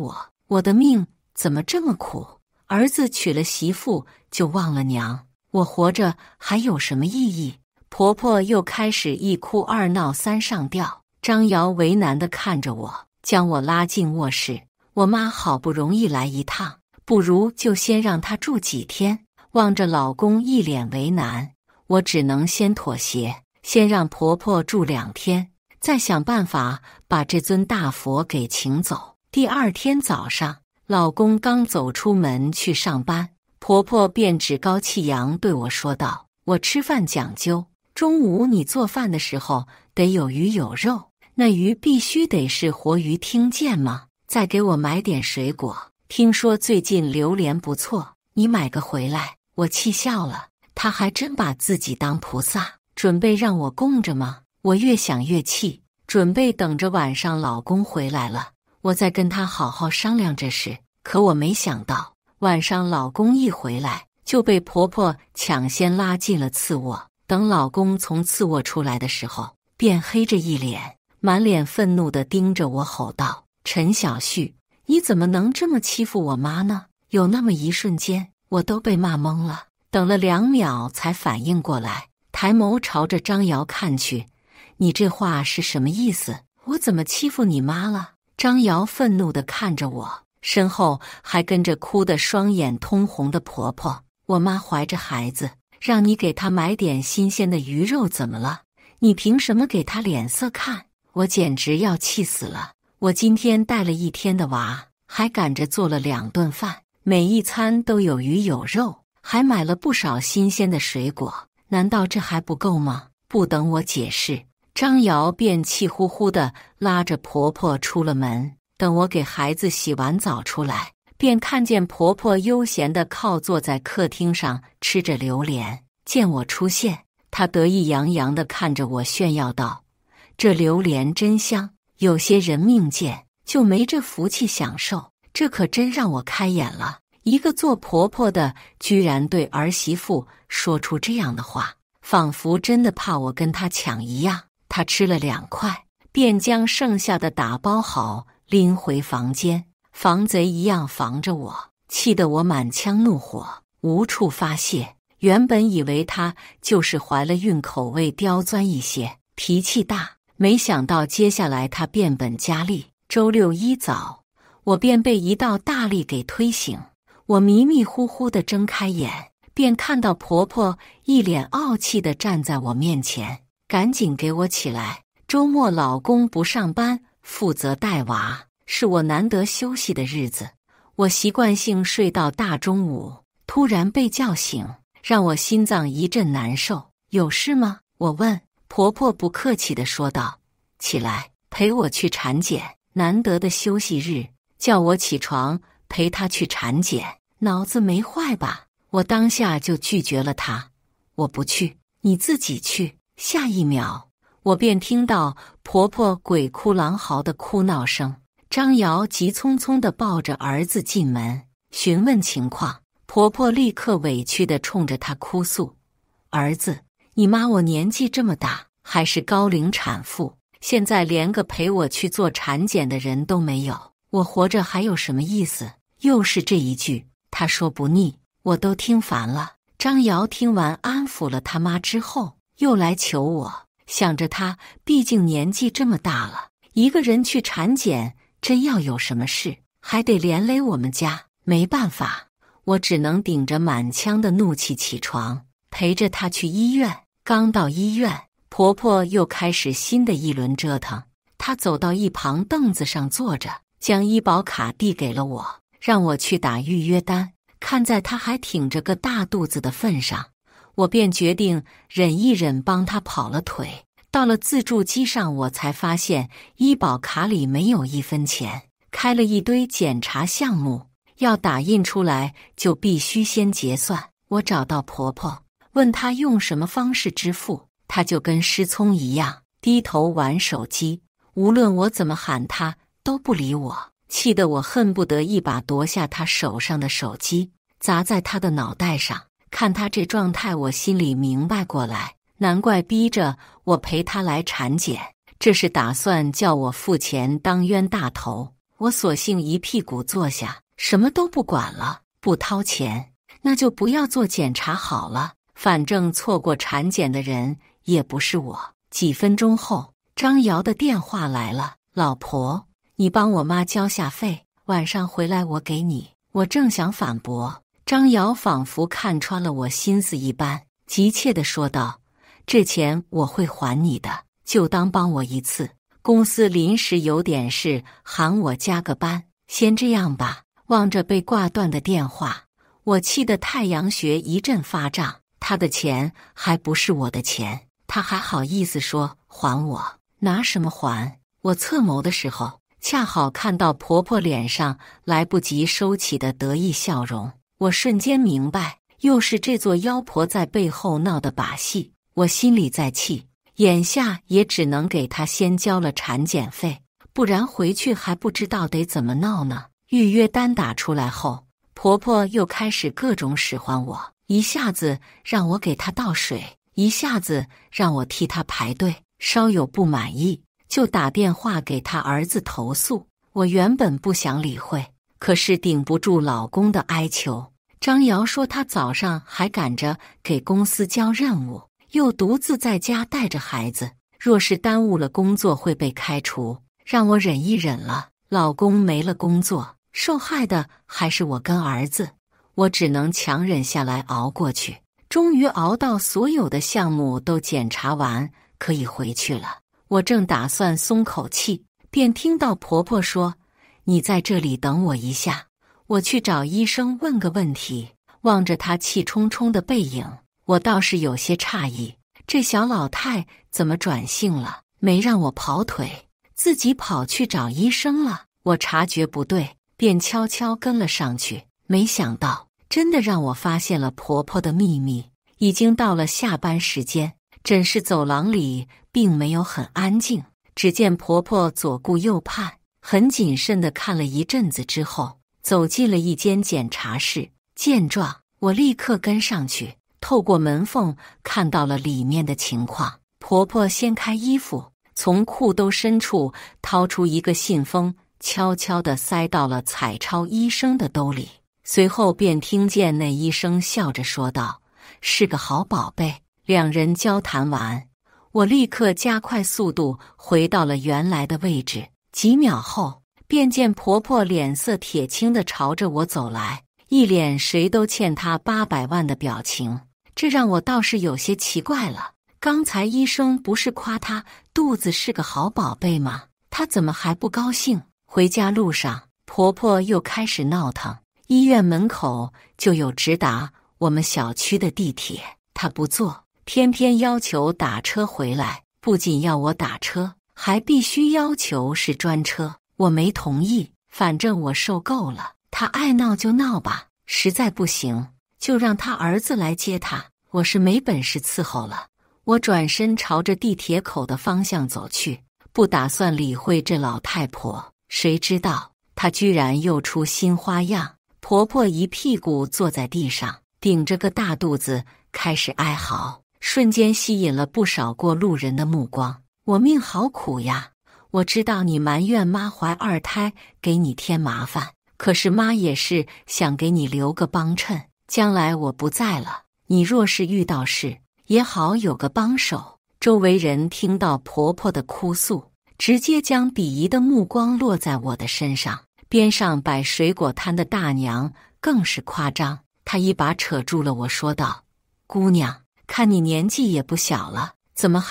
我的命怎么这么苦？儿子娶了媳妇就忘了娘，我活着还有什么意义？”婆婆又开始一哭二闹三上吊。张瑶为难地看着我，将我拉进卧室。我妈好不容易来一趟，不如就先让她住几天。望着老公一脸为难，我只能先妥协，先让婆婆住2天，再想办法把这尊大佛给请走。第2天早上，老公刚走出门去上班，婆婆便趾高气扬对我说道：“我吃饭讲究，中午你做饭的时候得有鱼有肉，那鱼必须得是活鱼，听见吗？再给我买点水果，听说最近榴莲不错，你买个回来。”我气笑了，她还真把自己当菩萨，准备让我供着吗？我越想越气，准备等着晚上老公回来了，我再跟他好好商量这事。可我没想到，晚上老公一回来，就被婆婆抢先拉进了次卧。等老公从次卧出来的时候，便黑着一脸，满脸愤怒地盯着我吼道：“陈小旭，你怎么能这么欺负我妈呢？”有那么一瞬间，我都被骂懵了，等了2秒才反应过来，抬眸朝着张瑶看去：“你这话是什么意思？我怎么欺负你妈了？”张瑶愤怒地看着我，身后还跟着哭得双眼通红的婆婆：“我妈怀着孩子，让你给她买点新鲜的鱼肉怎么了？你凭什么给她脸色看？”我简直要气死了！我今天带了1天的娃，还赶着做了2顿饭，每一餐都有鱼有肉，还买了不少新鲜的水果，难道这还不够吗？不等我解释，张瑶便气呼呼地拉着婆婆出了门。等我给孩子洗完澡出来，便看见婆婆悠闲地靠坐在客厅上吃着榴莲。见我出现，她得意洋洋地看着我炫耀道：“这榴莲真香，有些人命贱，就没这福气享受。”这可真让我开眼了，一个做婆婆的居然对儿媳妇说出这样的话，仿佛真的怕我跟她抢一样。她吃了2块，便将剩下的打包好，拎回房间，防贼一样防着我，气得我满腔怒火无处发泄。原本以为她就是怀了孕，口味刁钻一些，脾气大，没想到接下来她变本加厉。周6一早，我便被一道大力给推醒，我迷迷糊糊地睁开眼，便看到婆婆一脸傲气地站在我面前，赶紧给我起来。周末老公不上班，负责带娃，是我难得休息的日子。我习惯性睡到大中午，突然被叫醒，让我心脏一阵难受。有事吗？我问。婆婆不客气地说道：“起来，陪我去产检，难得的休息日。”叫我起床陪她去产检，脑子没坏吧？我当下就拒绝了她：“我不去，你自己去。”下一秒，我便听到婆婆鬼哭狼嚎的哭闹声。张瑶急匆匆地抱着儿子进门，询问情况。婆婆立刻委屈地冲着她哭诉：“儿子，你妈我年纪这么大，还是高龄产妇，现在连个陪我去做产检的人都没有。我活着还有什么意思？”又是这一句，她说不腻，我都听烦了。张瑶听完安抚了他妈之后，又来求我，想着她毕竟年纪这么大了，一个人去产检，真要有什么事，还得连累我们家。没办法，我只能顶着满腔的怒气起床，陪着她去医院。刚到医院，婆婆又开始新的一轮折腾。她走到一旁凳子上坐着，将医保卡递给了我，让我去打预约单。看在她还挺着个大肚子的份上，我便决定忍一忍，帮她跑了腿。到了自助机上，我才发现医保卡里没有1分钱，开了一堆检查项目，要打印出来就必须先结算。我找到婆婆，问她用什么方式支付，她就跟失聪一样低头玩手机，无论我怎么喊她都不理我，气得我恨不得一把夺下她手上的手机，砸在她的脑袋上。看她这状态，我心里明白过来，难怪逼着我陪她来产检，这是打算叫我付钱当冤大头。我索性一屁股坐下，什么都不管了。不掏钱，那就不要做检查好了，反正错过产检的人也不是我。几分钟后，张瑶的电话来了：“老婆，你帮我妈交下费，晚上回来我给你。”我正想反驳，张瑶仿佛看穿了我心思一般，急切地说道：“这钱我会还你的，就当帮我一次。公司临时有点事，喊我加个班，先这样吧。”望着被挂断的电话，我气得太阳穴一阵发胀。他的钱还不是我的钱，他还好意思说还我？拿什么还？我侧眸的时候，恰好看到婆婆脸上来不及收起的得意笑容，我瞬间明白，又是这座妖婆在背后闹的把戏。我心里在气，眼下也只能给她先交了产检费，不然回去还不知道得怎么闹呢。预约单打出来后，婆婆又开始各种使唤我，一下子让我给她倒水，一下子让我替她排队，稍有不满意就打电话给她儿子投诉。我原本不想理会，可是顶不住老公的哀求。张瑶说她早上还赶着给公司交任务，又独自在家带着孩子，若是耽误了工作会被开除，让我忍一忍了。老公没了工作，受害的还是我跟儿子，我只能强忍下来熬过去。终于熬到所有的项目都检查完，可以回去了。我正打算松口气，便听到婆婆说：“你在这里等我一下，我去找医生问个问题。”望着她气冲冲的背影，我倒是有些诧异，这小老太怎么转性了？没让我跑腿，自己跑去找医生了。我察觉不对，便悄悄跟了上去。没想到，真的让我发现了婆婆的秘密。已经到了下班时间，诊室走廊里并没有很安静。只见婆婆左顾右盼，很谨慎地看了一阵子之后，走进了一间检查室。见状，我立刻跟上去，透过门缝看到了里面的情况。婆婆掀开衣服，从裤兜深处掏出一个信封，悄悄地塞到了彩超医生的兜里。随后便听见那医生笑着说道：“是个好宝贝。”两人交谈完，我立刻加快速度回到了原来的位置。几秒后，便见婆婆脸色铁青地朝着我走来，一脸谁都欠她800万的表情。这让我倒是有些奇怪了，刚才医生不是夸她肚子是个好宝贝吗？她怎么还不高兴？回家路上，婆婆又开始闹腾。医院门口就有直达我们小区的地铁，她不坐，偏偏要求打车回来。不仅要我打车，还必须要求是专车。我没同意，反正我受够了，她爱闹就闹吧，实在不行就让她儿子来接她，我是没本事伺候了。我转身朝着地铁口的方向走去，不打算理会这老太婆。谁知道她居然又出新花样。婆婆一屁股坐在地上，顶着个大肚子开始哀嚎，瞬间吸引了不少过路人的目光。我命好苦呀！我知道你埋怨妈怀2胎给你添麻烦，可是妈也是想给你留个帮衬，将来我不在了，你若是遇到事也好有个帮手。周围人听到婆婆的哭诉，直接将鄙夷的目光落在我的身上。边上摆水果摊的大娘更是夸张，她一把扯住了我，说道：“姑娘，看你年纪也不小了，怎么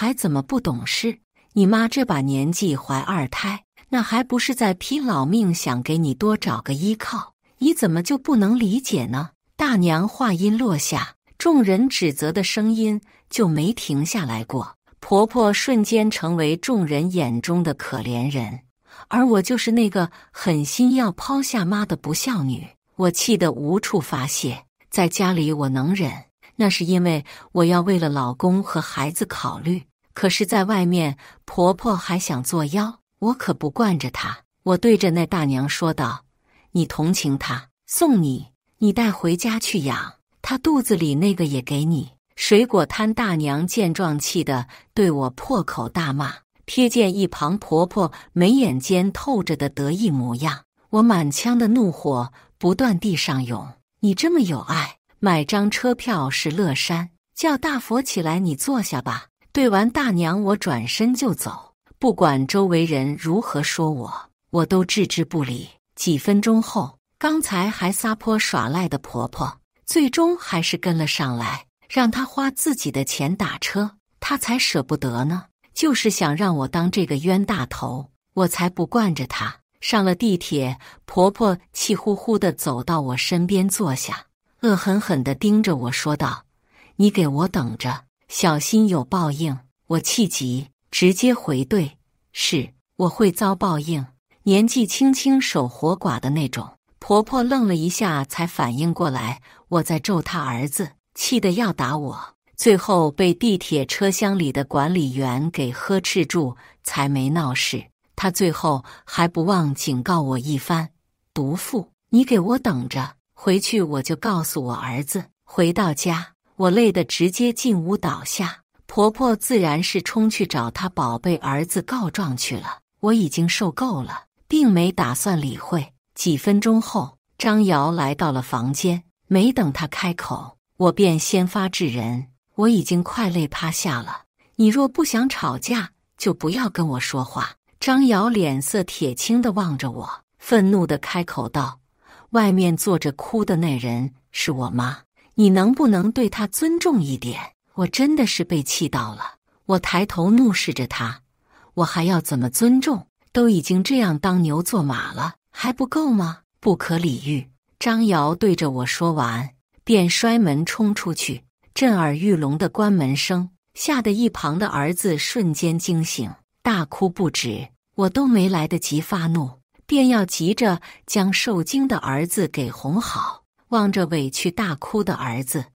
不懂事？你妈这把年纪怀2胎，那还不是在拼老命想给你多找个依靠？你怎么就不能理解呢？”大娘话音落下，众人指责的声音就没停下来过。婆婆瞬间成为众人眼中的可怜人，而我就是那个狠心要抛下妈的不孝女。我气得无处发泄，在家里我能忍，那是因为我要为了老公和孩子考虑，可是在外面婆婆还想作妖，我可不惯着她。我对着那大娘说道：“你同情她，送你，你带回家去养，她肚子里那个也给你。”水果摊大娘见状，气得对我破口大骂。瞥见一旁婆婆眉眼间透着的得意模样，我满腔的怒火不断地上涌。你这么有爱，买张车票是乐山，叫大佛起来，你坐下吧。对完大娘，我转身就走，不管周围人如何说我都置之不理。几分钟后，刚才还撒泼耍赖的婆婆，最终还是跟了上来，让她花自己的钱打车，她才舍不得呢。就是想让我当这个冤大头，我才不惯着她。上了地铁，婆婆气呼呼地走到我身边坐下，恶狠狠地盯着我说道：“你给我等着，小心有报应。”我气急，直接回怼：“是，我会遭报应。”年纪轻轻守活寡的那种。婆婆愣了一下，才反应过来我在咒她儿子，气得要打我。最后被地铁车厢里的管理员给呵斥住，才没闹事。他最后还不忘警告我一番：毒妇，你给我等着，回去我就告诉我儿子。回到家，我累得直接进屋倒下。婆婆自然是冲去找她宝贝儿子告状去了。我已经受够了，并没打算理会。几分钟后，张瑶来到了房间，没等她开口，我便先发制人：我已经快累趴下了，你若不想吵架，就不要跟我说话。张瑶脸色铁青地望着我，愤怒地开口道：外面坐着哭的那人是我妈，你能不能对她尊重一点？我真的是被气到了，我抬头怒视着她，我还要怎么尊重？都已经这样当牛做马了，还不够吗？不可理喻！张瑶对着我说完，便摔门冲出去，震耳欲聋的关门声吓得一旁的儿子瞬间惊醒，大哭不止。我都没来得及发怒，便要急着将受惊的儿子给哄好。望着委屈大哭的儿子，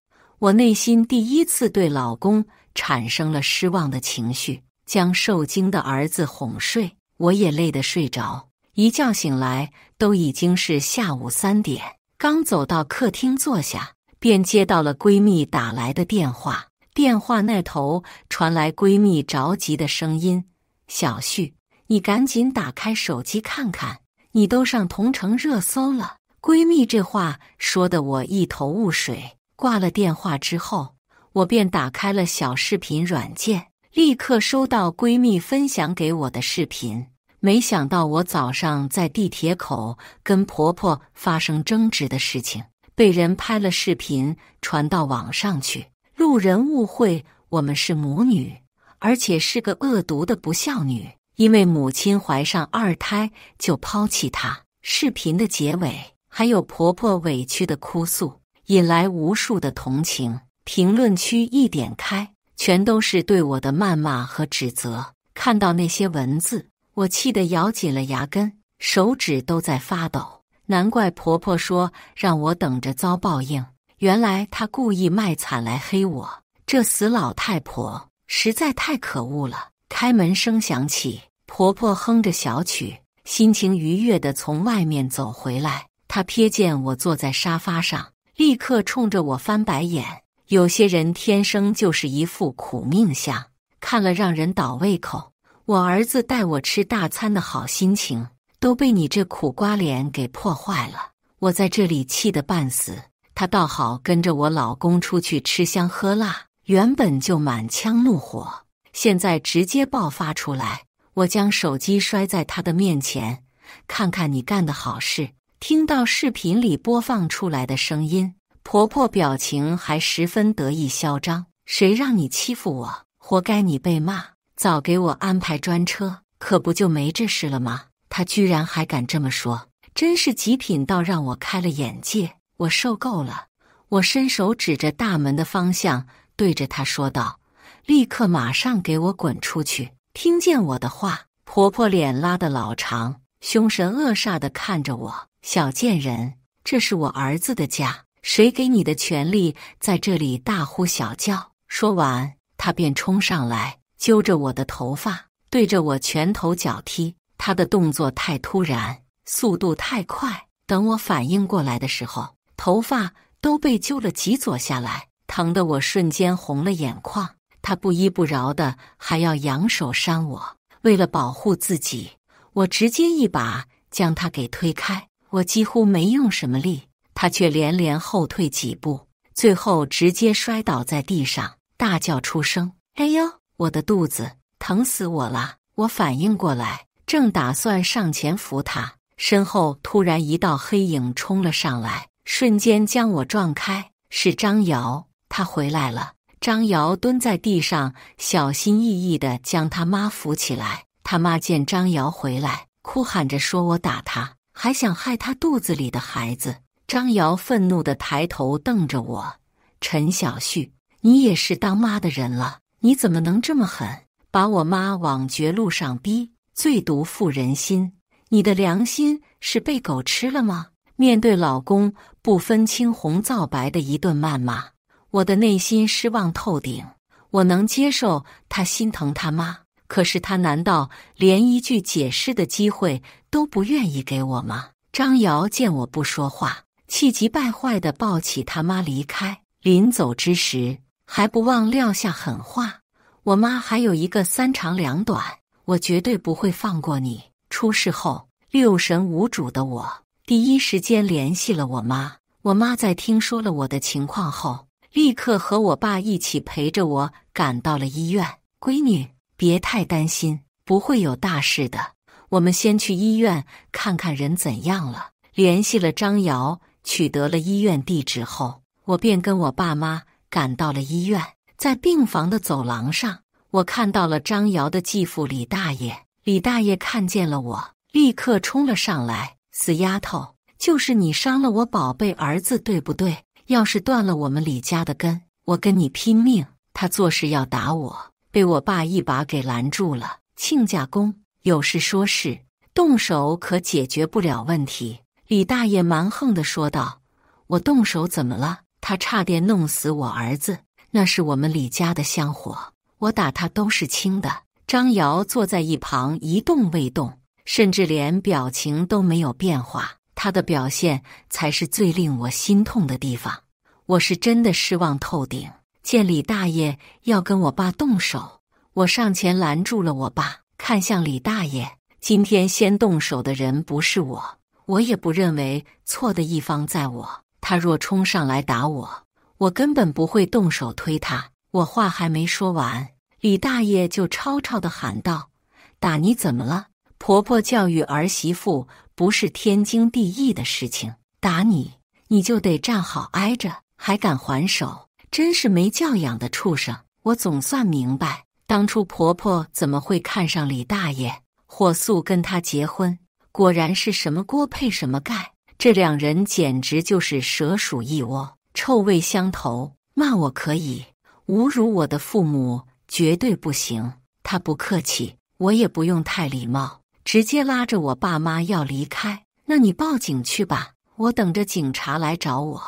我内心第一次对老公产生了失望的情绪。将受惊的儿子哄睡，我也累得睡着。一觉醒来，都已经是下午3点。刚走到客厅坐下，便接到了闺蜜打来的电话。电话那头传来闺蜜着急的声音：小旭，你赶紧打开手机看看，你都上同城热搜了。闺蜜这话说得我一头雾水。挂了电话之后，我便打开了小视频软件，立刻收到闺蜜分享给我的视频。没想到我早上在地铁口跟婆婆发生争执的事情，被人拍了视频传到网上去。路人误会我们是母女，而且是个恶毒的不孝女，因为母亲怀上2胎就抛弃她。视频的结尾还有婆婆委屈的哭诉，引来无数的同情。评论区一点开，全都是对我的谩骂和指责。看到那些文字，我气得咬紧了牙根，手指都在发抖。难怪婆婆说让我等着遭报应，原来她故意卖惨来黑我。这死老太婆实在太可恶了。开门声响起，婆婆哼着小曲，心情愉悦地从外面走回来。她瞥见我坐在沙发上，立刻冲着我翻白眼。有些人天生就是一副苦命相，看了让人倒胃口。我儿子带我吃大餐的好心情都被你这苦瓜脸给破坏了。我在这里气得半死，他倒好跟着我老公出去吃香喝辣，原本就满腔怒火，现在直接爆发出来。我将手机摔在他的面前，看看你干的好事。听到视频里播放出来的声音，婆婆表情还十分得意嚣张。谁让你欺负我，活该你被骂，早给我安排专车，可不就没这事了吗？她居然还敢这么说，真是极品到让我开了眼界。我受够了，我伸手指着大门的方向，对着她说道：立刻马上给我滚出去！听见我的话，婆婆脸拉得老长，凶神恶煞地看着我：小贱人，这是我儿子的家，谁给你的权利在这里大呼小叫？说完，她便冲上来，揪着我的头发，对着我拳头脚踢。她的动作太突然，速度太快，等我反应过来的时候，头发都被揪了几撮下来，疼得我瞬间红了眼眶。她不依不饶的还要扬手扇我，为了保护自己，我直接一把将她给推开。我几乎没用什么力，她却连连后退几步，最后直接摔倒在地上，大叫出声：哎呦，我的肚子疼死我了！我反应过来，正打算上前扶她，身后突然一道黑影冲了上来，瞬间将我撞开。是张瑶，她回来了。张瑶蹲在地上，小心翼翼地将他妈扶起来。他妈见张瑶回来，哭喊着说我打她，还想害她肚子里的孩子。张瑶愤怒地抬头瞪着我：陈小旭，你也是当妈的人了，你怎么能这么狠，把我妈往绝路上逼，最毒妇人心！你的良心是被狗吃了吗？面对老公不分青红皂白的一顿谩骂，我的内心失望透顶。我能接受他心疼他妈，可是他难道连一句解释的机会都不愿意给我吗？张瑶见我不说话，气急败坏地抱起他妈离开。临走之时，还不忘撂下狠话：我妈还有一个三长两短，我绝对不会放过你。出事后，六神无主的我第一时间联系了我妈。我妈在听说了我的情况后，立刻和我爸一起陪着我赶到了医院。闺女，别太担心，不会有大事的。我们先去医院看看人怎样了。联系了张瑶，取得了医院地址后，我便跟我爸妈赶到了医院。在病房的走廊上，我看到了张瑶的继父李大爷。李大爷看见了我，立刻冲了上来：死丫头，就是你伤了我宝贝儿子，对不对？要是断了我们李家的根，我跟你拼命！他做事要打我，被我爸一把给拦住了。亲家公，有事说事，动手可解决不了问题。李大爷蛮横地说道：我动手怎么了？他差点弄死我儿子，那是我们李家的香火，我打他都是轻的。张瑶坐在一旁一动未动，甚至连表情都没有变化。他的表现才是最令我心痛的地方。我是真的失望透顶。见李大爷要跟我爸动手，我上前拦住了我爸，看向李大爷：今天先动手的人不是我，我也不认为错的一方在我。他若冲上来打我，我根本不会动手推他。我话还没说完，李大爷就吵吵地喊道：打你怎么了？婆婆教育儿媳妇不是天经地义的事情，打你，你就得站好挨着，还敢还手，真是没教养的畜生！我总算明白，当初婆婆怎么会看上李大爷，火速跟他结婚。果然是什么锅配什么盖，这两人简直就是蛇鼠一窝，臭味相投。骂我可以，侮辱我的父母绝对不行。他不客气，我也不用太礼貌，直接拉着我爸妈要离开。那你报警去吧，我等着警察来找我。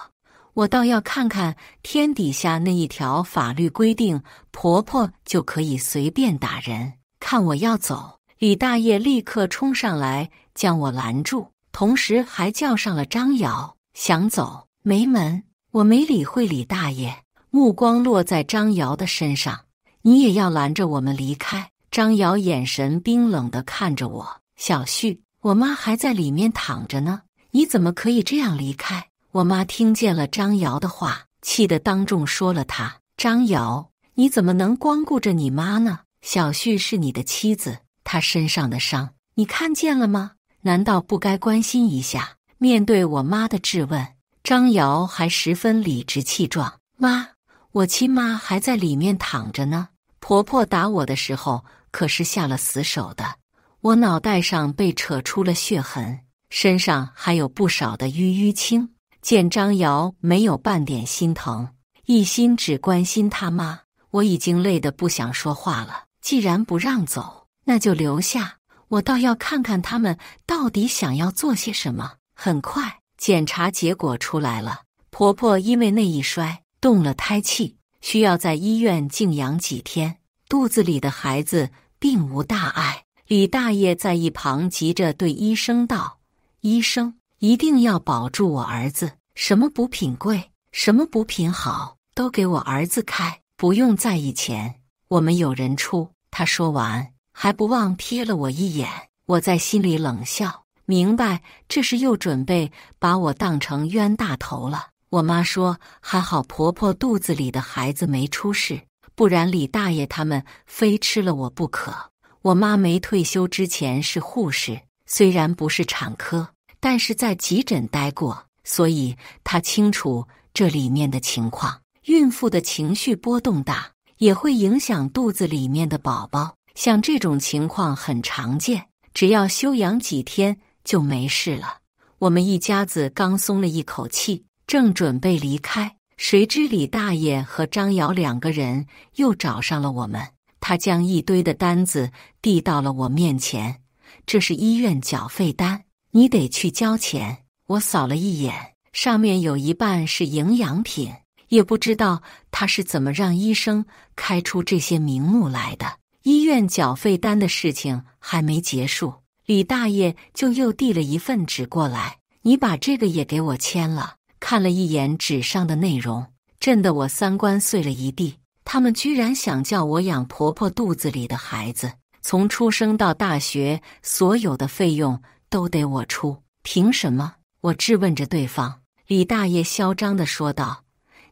我倒要看看天底下那一条法律规定，婆婆就可以随便打人。看我要走，李大爷立刻冲上来将我拦住，同时还叫上了张瑶。想走没门！我没理会李大爷，目光落在张瑶的身上。你也要拦着我们离开？张瑶眼神冰冷地看着我。小旭，我妈还在里面躺着呢，你怎么可以这样离开？我妈听见了张瑶的话，气得当众说了她。张瑶，你怎么能光顾着你妈呢？小旭是你的妻子，她身上的伤你看见了吗？难道不该关心一下？面对我妈的质问，张瑶还十分理直气壮。妈，我亲妈还在里面躺着呢，婆婆打我的时候可是下了死手的，我脑袋上被扯出了血痕，身上还有不少的淤青。见张瑶没有半点心疼，一心只关心他妈，我已经累得不想说话了。既然不让走，那就留下，我倒要看看他们到底想要做些什么。很快，检查结果出来了，婆婆因为那一摔动了胎气，需要在医院静养几天，肚子里的孩子并无大碍。李大爷在一旁急着对医生道：医生，一定要保住我儿子，什么补品贵，什么补品好，都给我儿子开，不用在意钱，我们有人出。他说完，还不忘瞥了我一眼。我在心里冷笑，明白这是又准备把我当成冤大头了。我妈说，还好婆婆肚子里的孩子没出事，不然李大爷他们非吃了我不可。我妈没退休之前是护士，虽然不是产科，但是在急诊待过，所以她清楚这里面的情况。孕妇的情绪波动大，也会影响肚子里面的宝宝，像这种情况很常见，只要休养几天就没事了。我们一家子刚松了一口气，正准备离开，谁知李大爷和张瑶两个人又找上了我们。他将一堆的单子递到了我面前，这是医院缴费单，你得去交钱。我扫了一眼，上面有一半是营养品，也不知道他是怎么让医生开出这些名目来的。医院缴费单的事情还没结束，李大爷就又递了一份纸过来，你把这个也给我签了。看了一眼纸上的内容，震得我三观碎了一地。他们居然想叫我养婆婆肚子里的孩子，从出生到大学，所有的费用都得我出，凭什么？我质问着对方。李大爷嚣张地说道：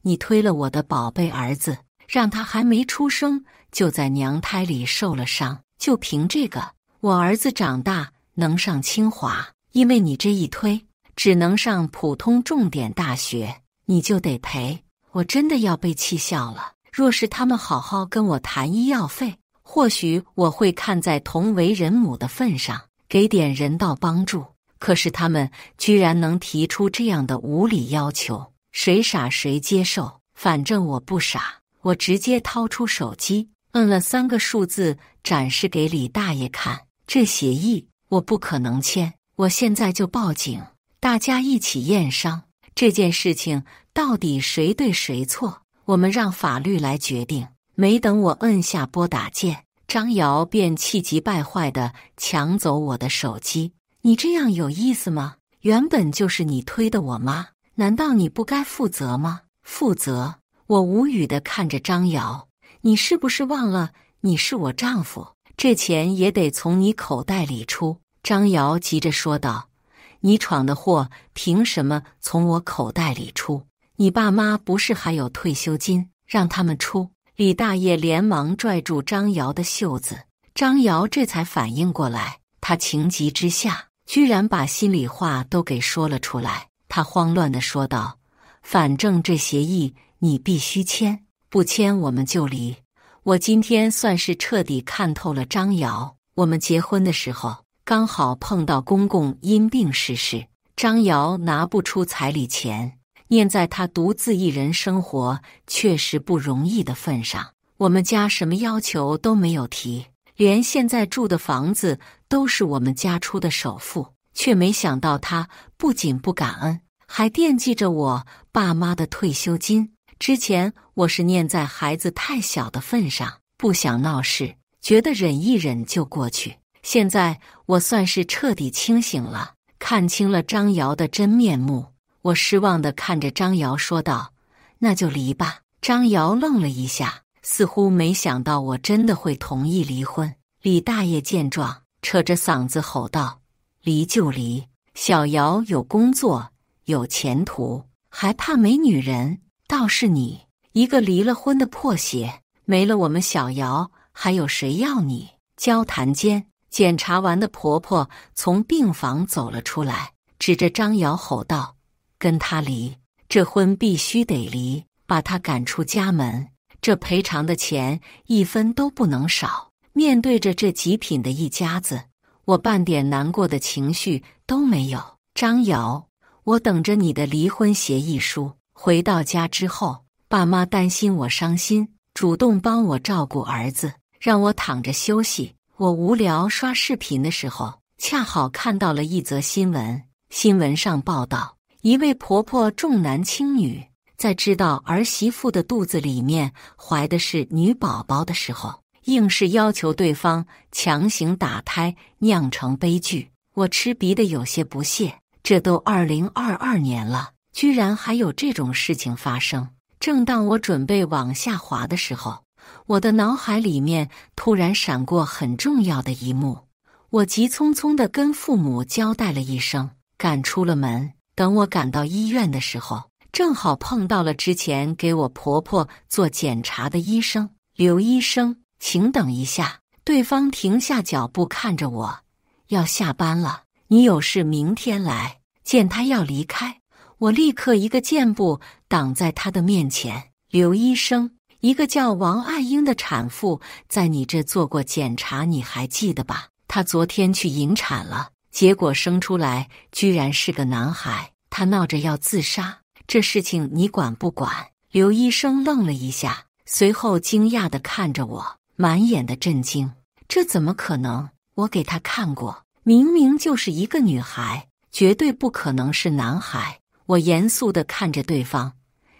你推了我的宝贝儿子，让他还没出生就在娘胎里受了伤，就凭这个，我儿子长大能上清华，因为你这一推，只能上普通重点大学，你就得赔。我真的要被气笑了。若是他们好好跟我谈医药费，或许我会看在同为人母的份上，给点人道帮助。可是他们居然能提出这样的无理要求，谁傻谁接受。反正我不傻，我直接掏出手机，摁了3个数字，展示给李大爷看。这协议我不可能签，我现在就报警，大家一起验伤。这件事情到底谁对谁错，我们让法律来决定。没等我摁下拨打键，张瑶便气急败坏地抢走我的手机。你这样有意思吗？原本就是你推的我妈，难道你不该负责吗？负责？我无语地看着张瑶，你是不是忘了你是我丈夫？这钱也得从你口袋里出。张瑶急着说道：你闯的祸凭什么从我口袋里出？你爸妈不是还有退休金，让他们出。李大爷连忙拽住张瑶的袖子，张瑶这才反应过来，他情急之下居然把心里话都给说了出来。他慌乱地说道：反正这协议你必须签，不签我们就离。我今天算是彻底看透了张瑶。我们结婚的时候刚好碰到公公因病逝世，张瑶拿不出彩礼钱，念在他独自一人生活确实不容易的份上，我们家什么要求都没有提，连现在住的房子都是我们家出的首付。却没想到他不仅不感恩，还惦记着我爸妈的退休金。之前我是念在孩子太小的份上，不想闹事，觉得忍一忍就过去。现在我算是彻底清醒了，看清了张瑶的真面目。我失望地看着张瑶说道：那就离吧。张瑶愣了一下，似乎没想到我真的会同意离婚。李大爷见状，扯着嗓子吼道：离就离，小瑶有工作有前途，还怕没女人？倒是你一个离了婚的破鞋，没了我们小瑶还有谁要你？交谈间，检查完的婆婆从病房走了出来，指着张瑶吼道：跟他离，这婚必须得离，把他赶出家门，这赔偿的钱1分都不能少。面对着这极品的一家子，我半点难过的情绪都没有。张瑶，我等着你的离婚协议书。回到家之后，爸妈担心我伤心，主动帮我照顾儿子，让我躺着休息。我无聊刷视频的时候，恰好看到了一则新闻。新闻上报道，一位婆婆重男轻女，在知道儿媳妇的肚子里面怀的是女宝宝的时候，硬是要求对方强行打胎，酿成悲剧。我吃鼻的有些不屑，这都2022年了，居然还有这种事情发生。正当我准备往下滑的时候，我的脑海里面突然闪过很重要的一幕。我急匆匆地跟父母交代了一声，赶出了门。等我赶到医院的时候，正好碰到了之前给我婆婆做检查的医生。刘医生，请等一下。对方停下脚步看着我，要下班了，你有事明天来。见他要离开，我立刻一个箭步挡在他的面前。刘医生，一个叫王爱英的产妇在你这做过检查，你还记得吧？她昨天去引产了，结果生出来居然是个男孩，她闹着要自杀，这事情你管不管？刘医生愣了一下，随后惊讶地看着我，满眼的震惊。这怎么可能？我给他看过，明明就是一个女孩，绝对不可能是男孩。我严肃地看着对方，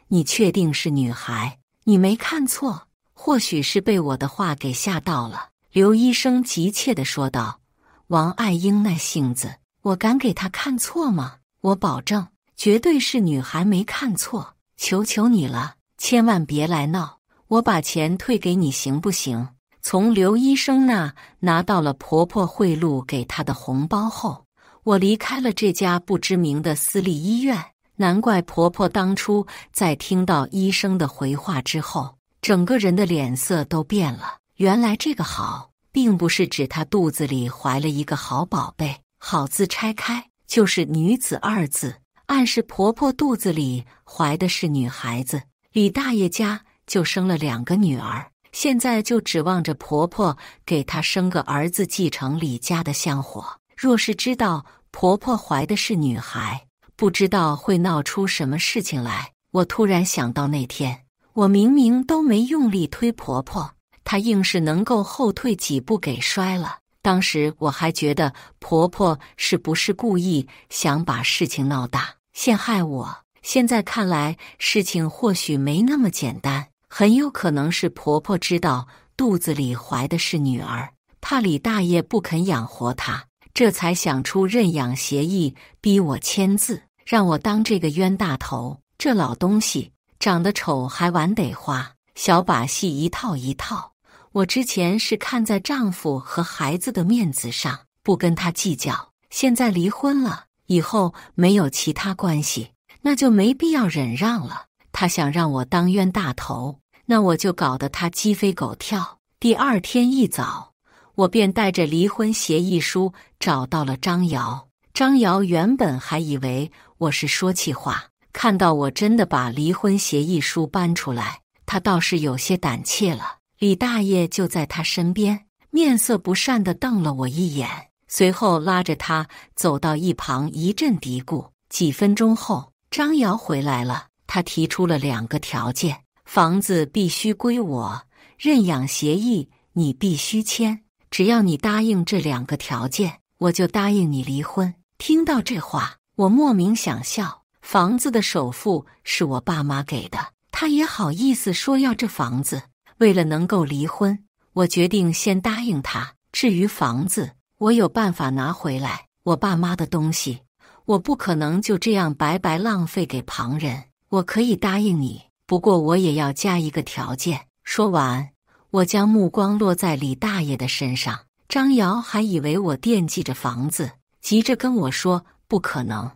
你确定是女孩？你没看错？或许是被我的话给吓到了。刘医生急切地说道。王爱英那性子，我敢给她看错吗？我保证，绝对是女孩，没看错。求求你了，千万别来闹，我把钱退给你行不行？从刘医生那拿到了婆婆贿赂给她的红包后，我离开了这家不知名的私立医院。难怪婆婆当初在听到医生的回话之后，整个人的脸色都变了。原来这个好，并不是指她肚子里怀了一个好宝贝，好字拆开就是女子二字，暗示婆婆肚子里怀的是女孩子。李大爷家就生了2个女儿，现在就指望着婆婆给她生个儿子继承李家的香火。若是知道婆婆怀的是女孩，不知道会闹出什么事情来。我突然想到那天，我明明都没用力推婆婆，她硬是能够后退几步给摔了。当时我还觉得婆婆是不是故意想把事情闹大，陷害我。现在看来，事情或许没那么简单，很有可能是婆婆知道肚子里怀的是女儿，怕李大爷不肯养活她，这才想出认养协议，逼我签字，让我当这个冤大头。这老东西长得丑还玩得花，小把戏一套一套。我之前是看在丈夫和孩子的面子上，不跟他计较。现在离婚了，以后没有其他关系，那就没必要忍让了。他想让我当冤大头，那我就搞得他鸡飞狗跳。第2天一早，我便带着离婚协议书找到了张瑶。张瑶原本还以为我是说气话，看到我真的把离婚协议书搬出来，他倒是有些胆怯了。李大爷就在他身边，面色不善地瞪了我一眼，随后拉着他走到一旁，一阵嘀咕。几分钟后，张瑶回来了，他提出了2个条件：房子必须归我，认养协议你必须签。只要你答应这2个条件，我就答应你离婚。听到这话，我莫名想笑。房子的首付是我爸妈给的，他也好意思说要这房子。为了能够离婚，我决定先答应他。至于房子，我有办法拿回来。我爸妈的东西，我不可能就这样白白浪费给旁人。我可以答应你，不过我也要加一个条件。说完，我将目光落在李大爷的身上。张瑶还以为我惦记着房子，急着跟我说不可能。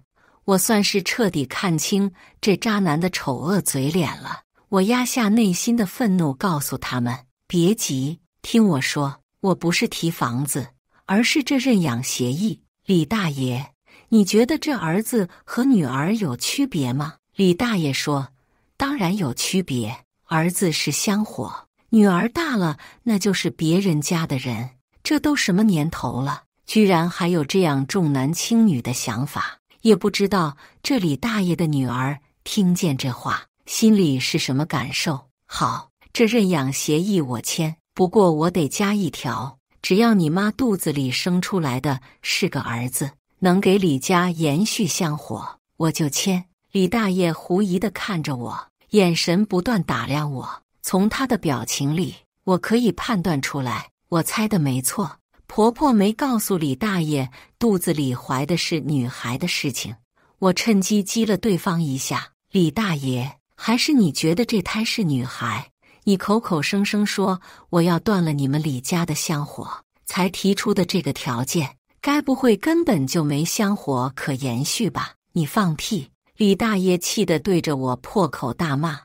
我算是彻底看清这渣男的丑恶嘴脸了。我压下内心的愤怒，告诉他们别急，听我说，我不是提房子，而是这认养协议。李大爷，你觉得这儿子和女儿有区别吗？李大爷说，当然有区别，儿子是香火，女儿大了那就是别人家的人。这都什么年头了，居然还有这样重男轻女的想法。也不知道这李大爷的女儿听见这话心里是什么感受。好，这认养协议我签，不过我得加一条，只要你妈肚子里生出来的是个儿子，能给李家延续香火，我就签。李大爷狐疑地看着我，眼神不断打量我。从他的表情里，我可以判断出来，我猜的没错。婆婆没告诉李大爷肚子里怀的是女孩的事情，我趁机激了对方一下。李大爷，还是你觉得这胎是女孩？你口口声声说我要断了你们李家的香火，才提出的这个条件，该不会根本就没香火可延续吧？你放屁！李大爷气得对着我破口大骂，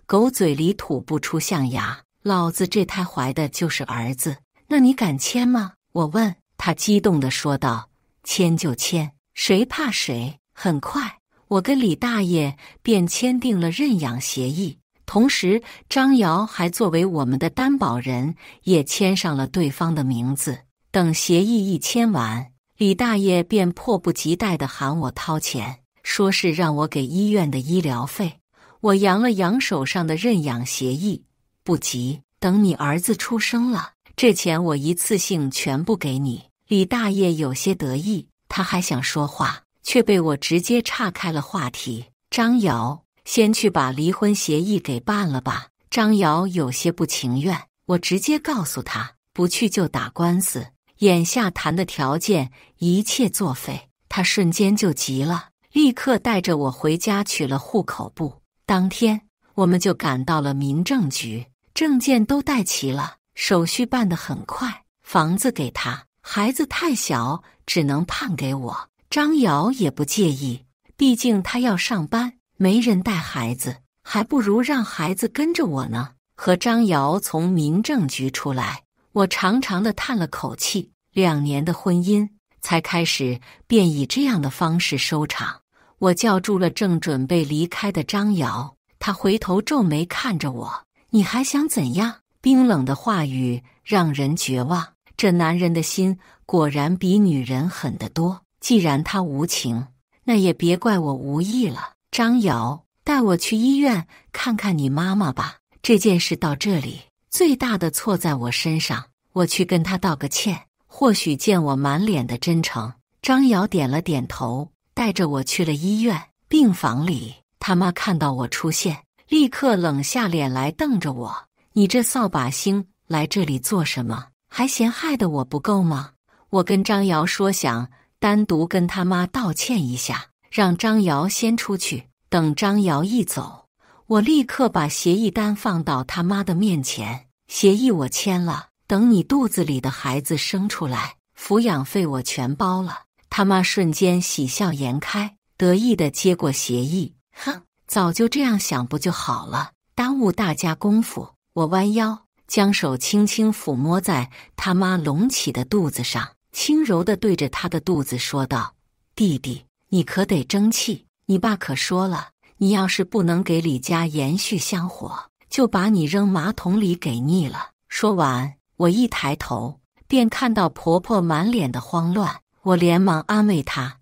狗嘴里吐不出象牙，老子这胎怀的就是儿子，那你敢签吗？我问。他激动地说道，签就签，谁怕谁。很快，我跟李大爷便签订了认养协议，同时张瑶还作为我们的担保人，也签上了对方的名字。等协议一签完，李大爷便迫不及待地喊我掏钱，说是让我给医院的医疗费。我扬了扬手上的认养协议，不急，等你儿子出生了，这钱我一次性全部给你。李大爷有些得意，他还想说话，却被我直接岔开了话题。张瑶，先去把离婚协议给办了吧。张瑶有些不情愿，我直接告诉他，不去就打官司，眼下谈的条件一切作废。他瞬间就急了，立刻带着我回家取了户口簿。当天我们就赶到了民政局，证件都带齐了，手续办得很快。房子给他，孩子太小，只能判给我。张瑶也不介意，毕竟他要上班，没人带孩子，还不如让孩子跟着我呢。和张瑶从民政局出来，我长长的叹了口气，2年的婚姻才开始便以这样的方式收场。我叫住了正准备离开的张瑶，她回头皱眉看着我，你还想怎样？冰冷的话语让人绝望。这男人的心果然比女人狠得多。既然他无情，那也别怪我无意了。张瑶，带我去医院看看你妈妈吧。这件事到这里，最大的错在我身上，我去跟他道个歉。或许见我满脸的真诚，张瑶点了点头，带着我去了医院。病房里，他妈看到我出现，立刻冷下脸来瞪着我，你这扫把星来这里做什么？还嫌害得我不够吗？我跟张瑶说想单独跟他妈道歉一下，让张瑶先出去。等张瑶一走，我立刻把协议单放到他妈的面前。协议我签了，等你肚子里的孩子生出来，抚养费我全包了。他妈瞬间喜笑颜开，得意地接过协议。哼，早就这样想不就好了，耽误大家功夫。我弯腰将手轻轻抚摸在他妈隆起的肚子上，轻柔地对着他的肚子说道：弟弟，你可得争气，你爸可说了，你要是不能给李家延续香火，就把你扔马桶里给溺了。说完，我一抬头便看到婆婆满脸的慌乱，我连忙安慰她，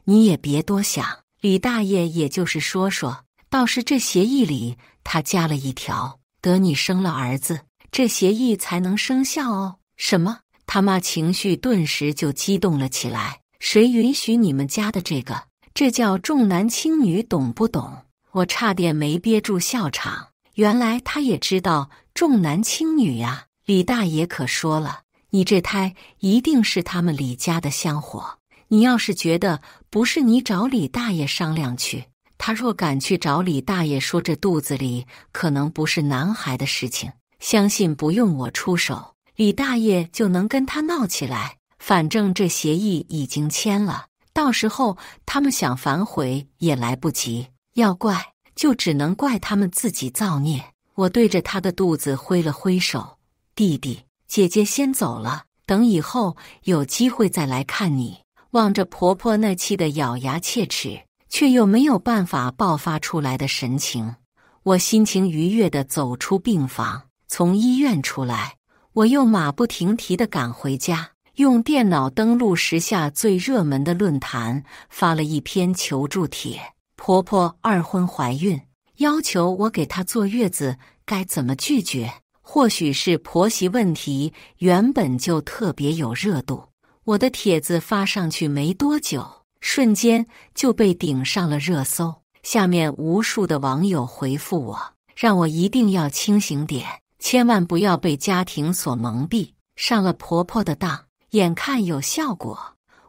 你也别多想，李大爷也就是说说，倒是这协议里他加了一条，得你生了儿子，这协议才能生效哦。什么？他妈情绪顿时就激动了起来，谁允许你们家的这个？这叫重男轻女，懂不懂？我差点没憋住笑场，原来他也知道重男轻女呀。李大爷可说了，你这胎一定是他们李家的香火，你要是觉得不是，你找李大爷商量去。他若敢去找李大爷说这肚子里可能不是男孩的事情，相信不用我出手，李大爷就能跟他闹起来。反正这协议已经签了，到时候他们想反悔也来不及，要怪就只能怪他们自己造孽。我对着他的肚子挥了挥手，弟弟，姐姐先走了，等以后有机会再来看你。望着婆婆那气得咬牙切齿，却又没有办法爆发出来的神情，我心情愉悦地走出病房。从医院出来，我又马不停蹄地赶回家，用电脑登录时下最热门的论坛，发了一篇求助帖。婆婆2婚怀孕，要求我给她坐月子，该怎么拒绝？或许是婆媳问题原本就特别有热度，我的帖子发上去没多久，瞬间就被顶上了热搜。下面无数的网友回复我，让我一定要清醒点，千万不要被家庭所蒙蔽，上了婆婆的当。眼看有效果，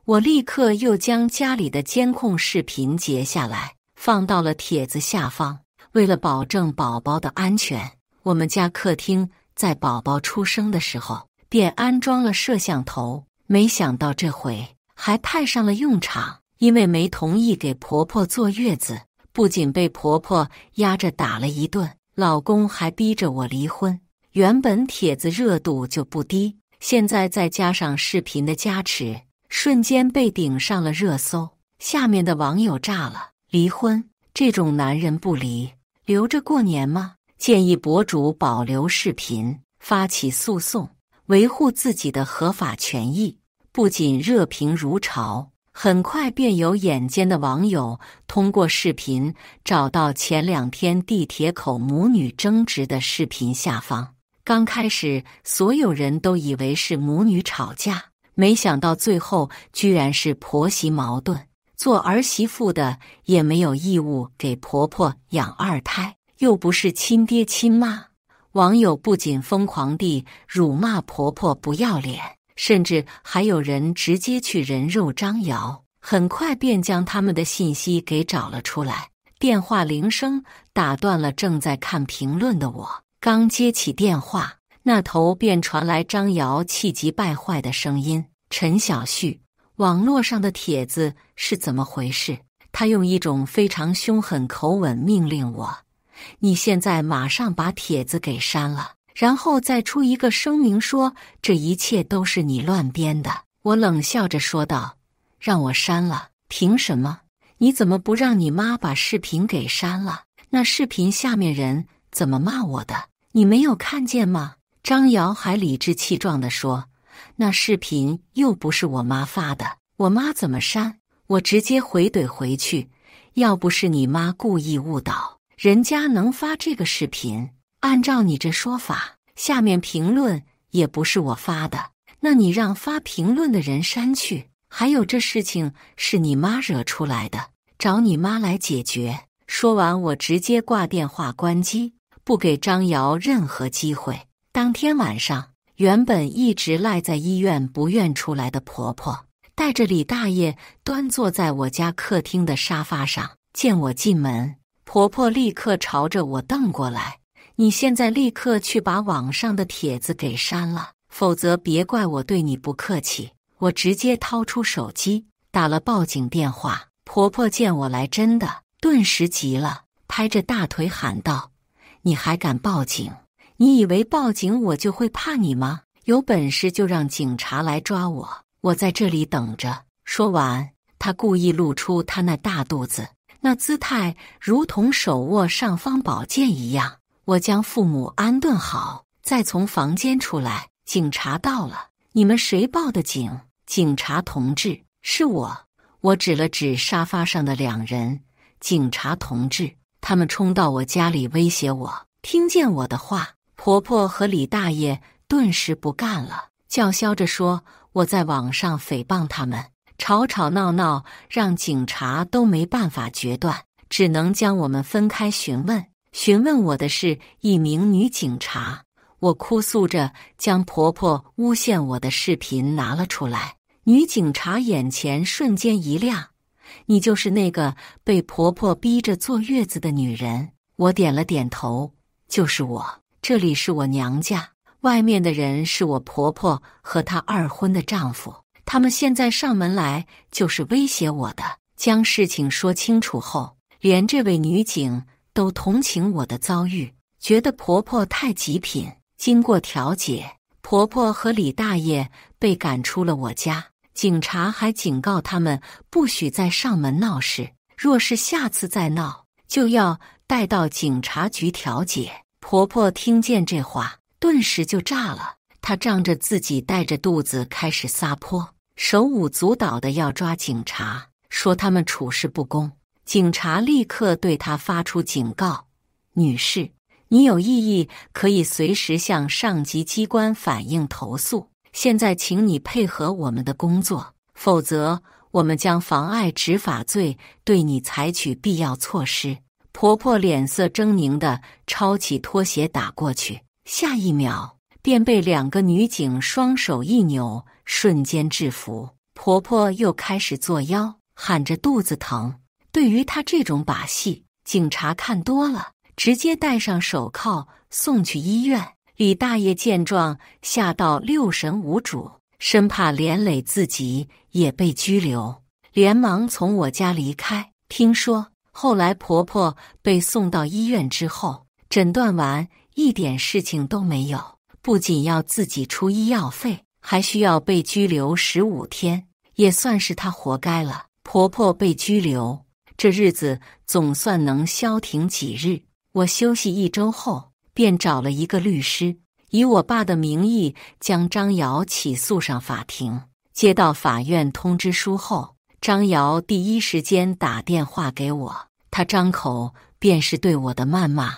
我立刻又将家里的监控视频截下来，放到了帖子下方。为了保证宝宝的安全，我们家客厅在宝宝出生的时候便安装了摄像头，没想到这回还派上了用场。因为没同意给婆婆坐月子，不仅被婆婆压着打了一顿，老公还逼着我离婚。原本帖子热度就不低，现在再加上视频的加持，瞬间被顶上了热搜。下面的网友炸了，离婚？这种男人不离，留着过年吗？建议博主保留视频，发起诉讼，维护自己的合法权益。不仅热评如潮，很快便有眼尖的网友通过视频找到前2天地铁口母女争执的视频下方。刚开始所有人都以为是母女吵架，没想到最后居然是婆媳矛盾。做儿媳妇的也没有义务给婆婆养二胎，又不是亲爹亲妈。网友不仅疯狂地辱骂婆婆不要脸，甚至还有人直接去人肉张瑶，很快便将他们的信息给找了出来。电话铃声打断了正在看评论的我，刚接起电话，那头便传来张瑶气急败坏的声音：“陈小旭，网络上的帖子是怎么回事？”他用一种非常凶狠口吻命令我：“你现在马上把帖子给删了，然后再出一个声明说这一切都是你乱编的。”我冷笑着说道：“让我删了？凭什么？你怎么不让你妈把视频给删了？那视频下面人怎么骂我的？你没有看见吗？”张瑶还理直气壮地说：“那视频又不是我妈发的，我妈怎么删？”我直接回怼回去：“要不是你妈故意误导，人家能发这个视频？按照你这说法，下面评论也不是我发的，那你让发评论的人删去。还有这事情是你妈惹出来的，找你妈来解决。”说完，我直接挂电话关机，不给张瑶任何机会。当天晚上，原本一直赖在医院不愿出来的婆婆，带着李大爷端坐在我家客厅的沙发上。见我进门，婆婆立刻朝着我瞪过来：“你现在立刻去把网上的帖子给删了，否则别怪我对你不客气。”我直接掏出手机打了报警电话。婆婆见我来真的，顿时急了，拍着大腿喊道：“你还敢报警？你以为报警我就会怕你吗？有本事就让警察来抓我，我在这里等着。”说完，她故意露出她那大肚子，那姿态如同手握尚方宝剑一样。我将父母安顿好，再从房间出来。警察到了，你们谁报的警？警察同志，是我。我指了指沙发上的两人。警察同志，他们冲到我家里威胁我。听见我的话，婆婆和李大爷顿时不干了，叫嚣着说我在网上诽谤他们，吵吵闹闹，让警察都没办法决断，只能将我们分开询问。询问我的是一名女警察。我哭诉着将婆婆诬陷我的视频拿了出来。女警察眼前瞬间一亮：“你就是那个被婆婆逼着坐月子的女人？”我点了点头：“就是我，这里是我娘家，外面的人是我婆婆和她二婚的丈夫，他们现在上门来就是威胁我的。”将事情说清楚后，连这位女警都同情我的遭遇，觉得婆婆太极品。经过调解，婆婆和李大爷被赶出了我家。警察还警告他们不许再上门闹事，若是下次再闹，就要带到警察局调解。婆婆听见这话，顿时就炸了。她仗着自己带着肚子开始撒泼，手舞足蹈的要抓警察，说他们处事不公。警察立刻对她发出警告：“女士，你有异议可以随时向上级机关反映投诉。现在请你配合我们的工作，否则我们将妨碍执法罪对你采取必要措施。”婆婆脸色狰狞地抄起拖鞋打过去，下一秒便被两个女警双手一扭，瞬间制服。婆婆又开始作妖，喊着肚子疼。对于她这种把戏，警察看多了，直接戴上手铐送去医院。李大爷见状吓到六神无主，生怕连累自己也被拘留，连忙从我家离开。听说后来婆婆被送到医院之后，诊断完一点事情都没有，不仅要自己出医药费，还需要被拘留15天，也算是她活该了。婆婆被拘留，这日子总算能消停几日。我休息1周后，便找了一个律师，以我爸的名义将张瑶起诉上法庭。接到法院通知书后，张瑶第一时间打电话给我，他张口便是对我的谩骂：“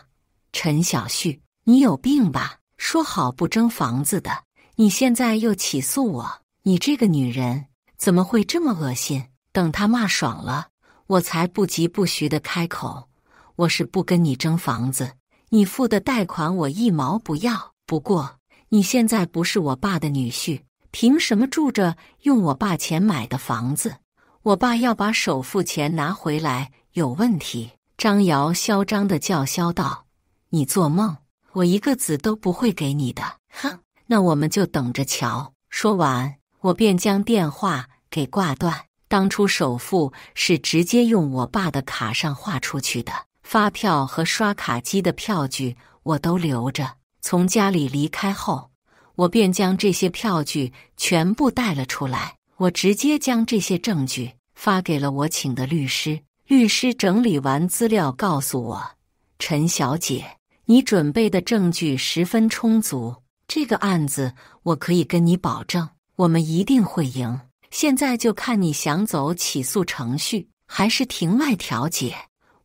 陈小旭，你有病吧？说好不争房子的，你现在又起诉我，你这个女人怎么会这么恶心？等他骂爽了，我才不疾不徐地开口：“我是不跟你争房子，你付的贷款我1毛不要。不过你现在不是我爸的女婿，凭什么住着用我爸钱买的房子？我爸要把首付钱拿回来，有问题。”张瑶嚣张地叫嚣道：“你做梦！我一个子都不会给你的！哼，那我们就等着瞧。”说完，我便将电话给挂断。当初首付是直接用我爸的卡上划出去的，发票和刷卡机的票据我都留着。从家里离开后，我便将这些票据全部带了出来。我直接将这些证据发给了我请的律师。律师整理完资料告诉我：“陈小姐，你准备的证据十分充足，这个案子我可以跟你保证，我们一定会赢。现在就看你想走起诉程序，还是庭外调解。”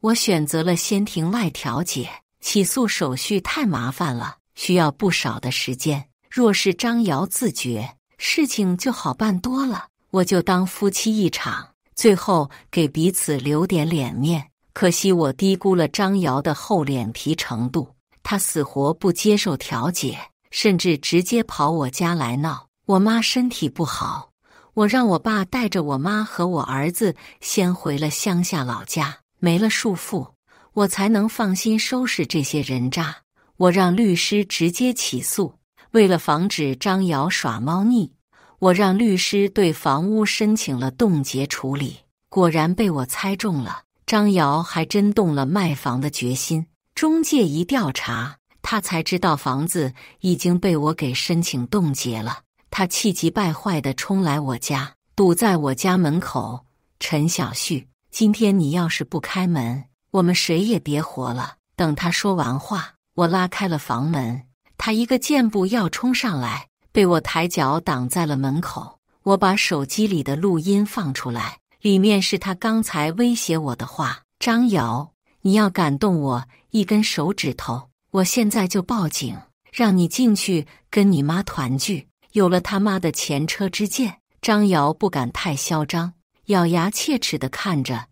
我选择了先庭外调解，起诉手续太麻烦了，需要不少的时间。若是张瑶自决，事情就好办多了，我就当夫妻一场，最后给彼此留点脸面。可惜我低估了张瑶的厚脸皮程度，她死活不接受调解，甚至直接跑我家来闹。我妈身体不好，我让我爸带着我妈和我儿子先回了乡下老家，没了束缚，我才能放心收拾这些人渣。我让律师直接起诉，为了防止张瑶耍猫腻，我让律师对房屋申请了冻结处理。果然被我猜中了，张瑶还真动了卖房的决心。中介一调查，他才知道房子已经被我给申请冻结了。他气急败坏地冲来我家，堵在我家门口：“陈小旭，今天你要是不开门，我们谁也别活了。”等他说完话，我拉开了房门，他一个箭步要冲上来，被我抬脚挡在了门口。我把手机里的录音放出来，里面是他刚才威胁我的话：“张瑶，你要敢动我一根手指头，我现在就报警，让你进去跟你妈团聚。”有了他妈的前车之鉴，张瑶不敢太嚣张，咬牙切齿地看着：“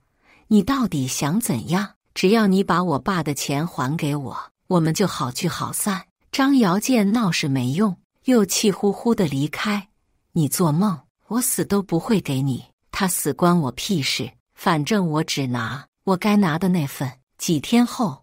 你到底想怎样？只要你把我爸的钱还给我，我们就好聚好散。”张瑶见闹是没用，又气呼呼地离开。“你做梦，我死都不会给你，他死关我屁事，反正我只拿我该拿的那份。”几天后，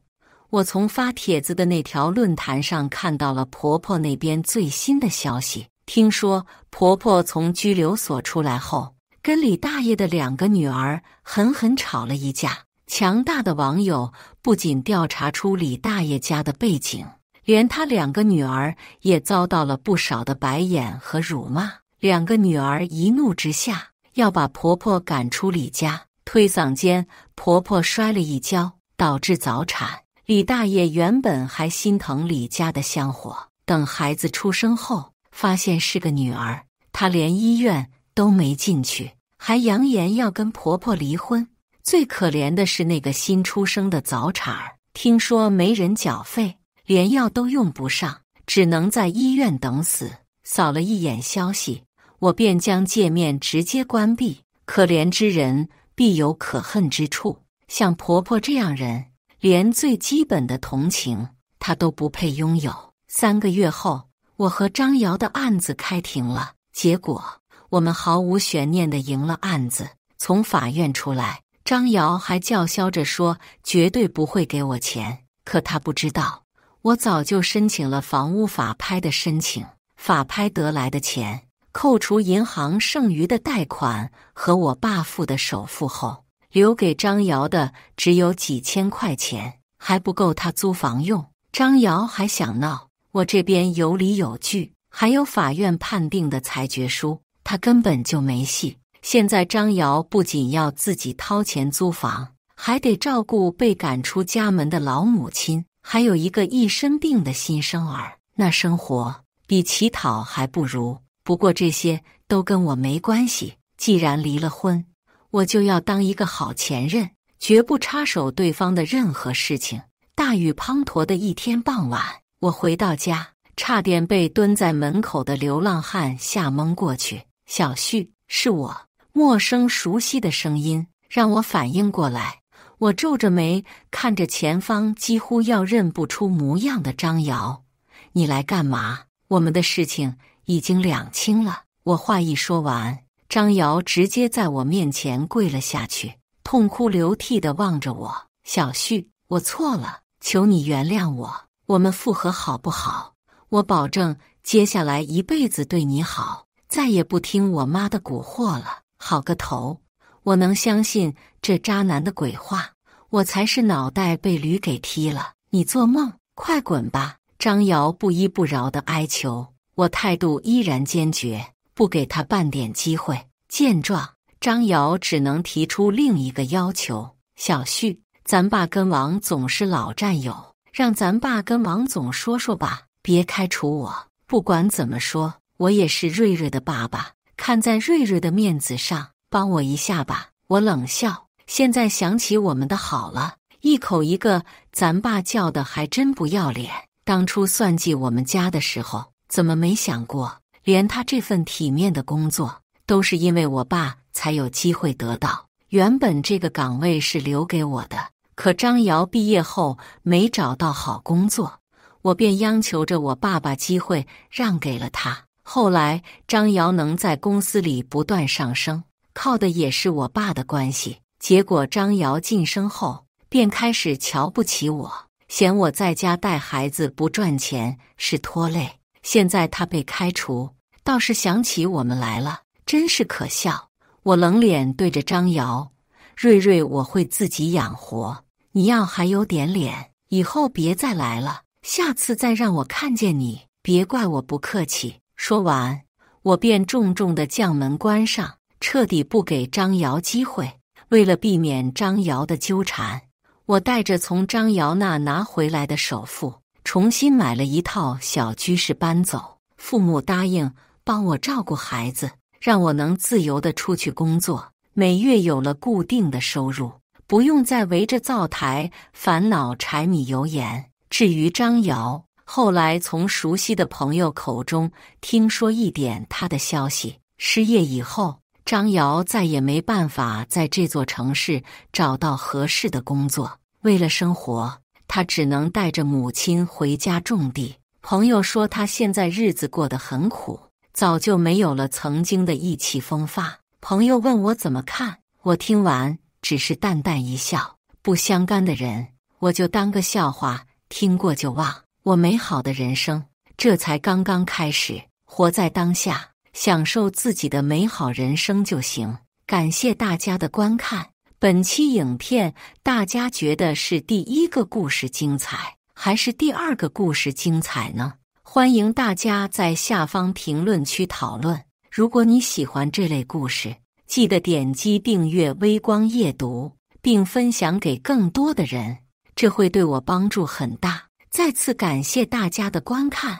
我从发帖子的那条论坛上看到了婆婆那边最新的消息。听说婆婆从拘留所出来后，跟李大爷的2个女儿狠狠吵了一架。强大的网友不仅调查出李大爷家的背景，连他2个女儿也遭到了不少的白眼和辱骂。2个女儿一怒之下要把婆婆赶出李家，推搡间婆婆摔了一跤，导致早产。李大爷原本还心疼李家的香火，等孩子出生后发现是个女儿，她连医院都没进去，还扬言要跟婆婆离婚。最可怜的是那个新出生的早产儿，听说没人缴费，连药都用不上，只能在医院等死。扫了一眼消息，我便将界面直接关闭。可怜之人必有可恨之处，像婆婆这样人，连最基本的同情她都不配拥有。3个月后，我和张瑶的案子开庭了，结果我们毫无悬念地赢了案子。从法院出来，张瑶还叫嚣着说绝对不会给我钱，可他不知道，我早就申请了房屋法拍的申请。法拍得来的钱，扣除银行剩余的贷款和我爸付的首付后，留给张瑶的只有几千块钱，还不够他租房用。张瑶还想闹，我这边有理有据，还有法院判定的裁决书，他根本就没戏。现在张瑶不仅要自己掏钱租房，还得照顾被赶出家门的老母亲，还有一个一身病的新生儿，那生活比乞讨还不如。不过这些都跟我没关系，既然离了婚，我就要当一个好前任，绝不插手对方的任何事情。大雨滂沱的一天傍晚，我回到家，差点被蹲在门口的流浪汉吓蒙过去。“小旭，是我。”陌生熟悉的声音让我反应过来，我皱着眉看着前方几乎要认不出模样的张瑶。你来干嘛？我们的事情已经两清了。我话一说完，张瑶直接在我面前跪了下去，痛哭流涕地望着我。小旭，我错了，求你原谅我，我们复合好不好？我保证接下来一辈子对你好，再也不听我妈的蛊惑了。好个头！我能相信这渣男的鬼话？我才是脑袋被驴给踢了！你做梦！快滚吧！张瑶不依不饶地哀求。我态度依然坚决，不给他半点机会。见状，张瑶只能提出另一个要求：小旭，咱爸跟王总是老战友，让咱爸跟王总说说吧，别开除我。不管怎么说，我也是瑞瑞的爸爸，看在瑞瑞的面子上，帮我一下吧。我冷笑，现在想起我们的好了，一口一个咱爸叫的还真不要脸。当初算计我们家的时候，怎么没想过，连他这份体面的工作，都是因为我爸才有机会得到。原本这个岗位是留给我的，可张瑶毕业后没找到好工作，我便央求着我爸把机会让给了他。后来张瑶能在公司里不断上升，靠的也是我爸的关系。结果张瑶晋升后，便开始瞧不起我，嫌我在家带孩子不赚钱是拖累。现在他被开除，倒是想起我们来了，真是可笑。我冷脸对着张瑶：瑞瑞我会自己养活，你要还有点脸，以后别再来了，下次再让我看见你，别怪我不客气。说完，我便重重地将门关上，彻底不给张瑶机会。为了避免张瑶的纠缠，我带着从张瑶那拿回来的首付，重新买了一套小居室搬走。父母答应帮我照顾孩子，让我能自由地出去工作，每月有了固定的收入，不用再围着灶台烦恼柴米油盐。至于张瑶，后来从熟悉的朋友口中听说一点他的消息，失业以后，张瑶再也没办法在这座城市找到合适的工作。为了生活，他只能带着母亲回家种地。朋友说他现在日子过得很苦，早就没有了曾经的意气风发。朋友问我怎么看，我听完只是淡淡一笑。不相干的人，我就当个笑话，听过就忘。我美好的人生这才刚刚开始，活在当下，享受自己的美好人生就行。感谢大家的观看。本期影片大家觉得是第一个故事精彩，还是第二个故事精彩呢？欢迎大家在下方评论区讨论。如果你喜欢这类故事，记得点击订阅微光夜读，并分享给更多的人，这会对我帮助很大。再次感谢大家的观看。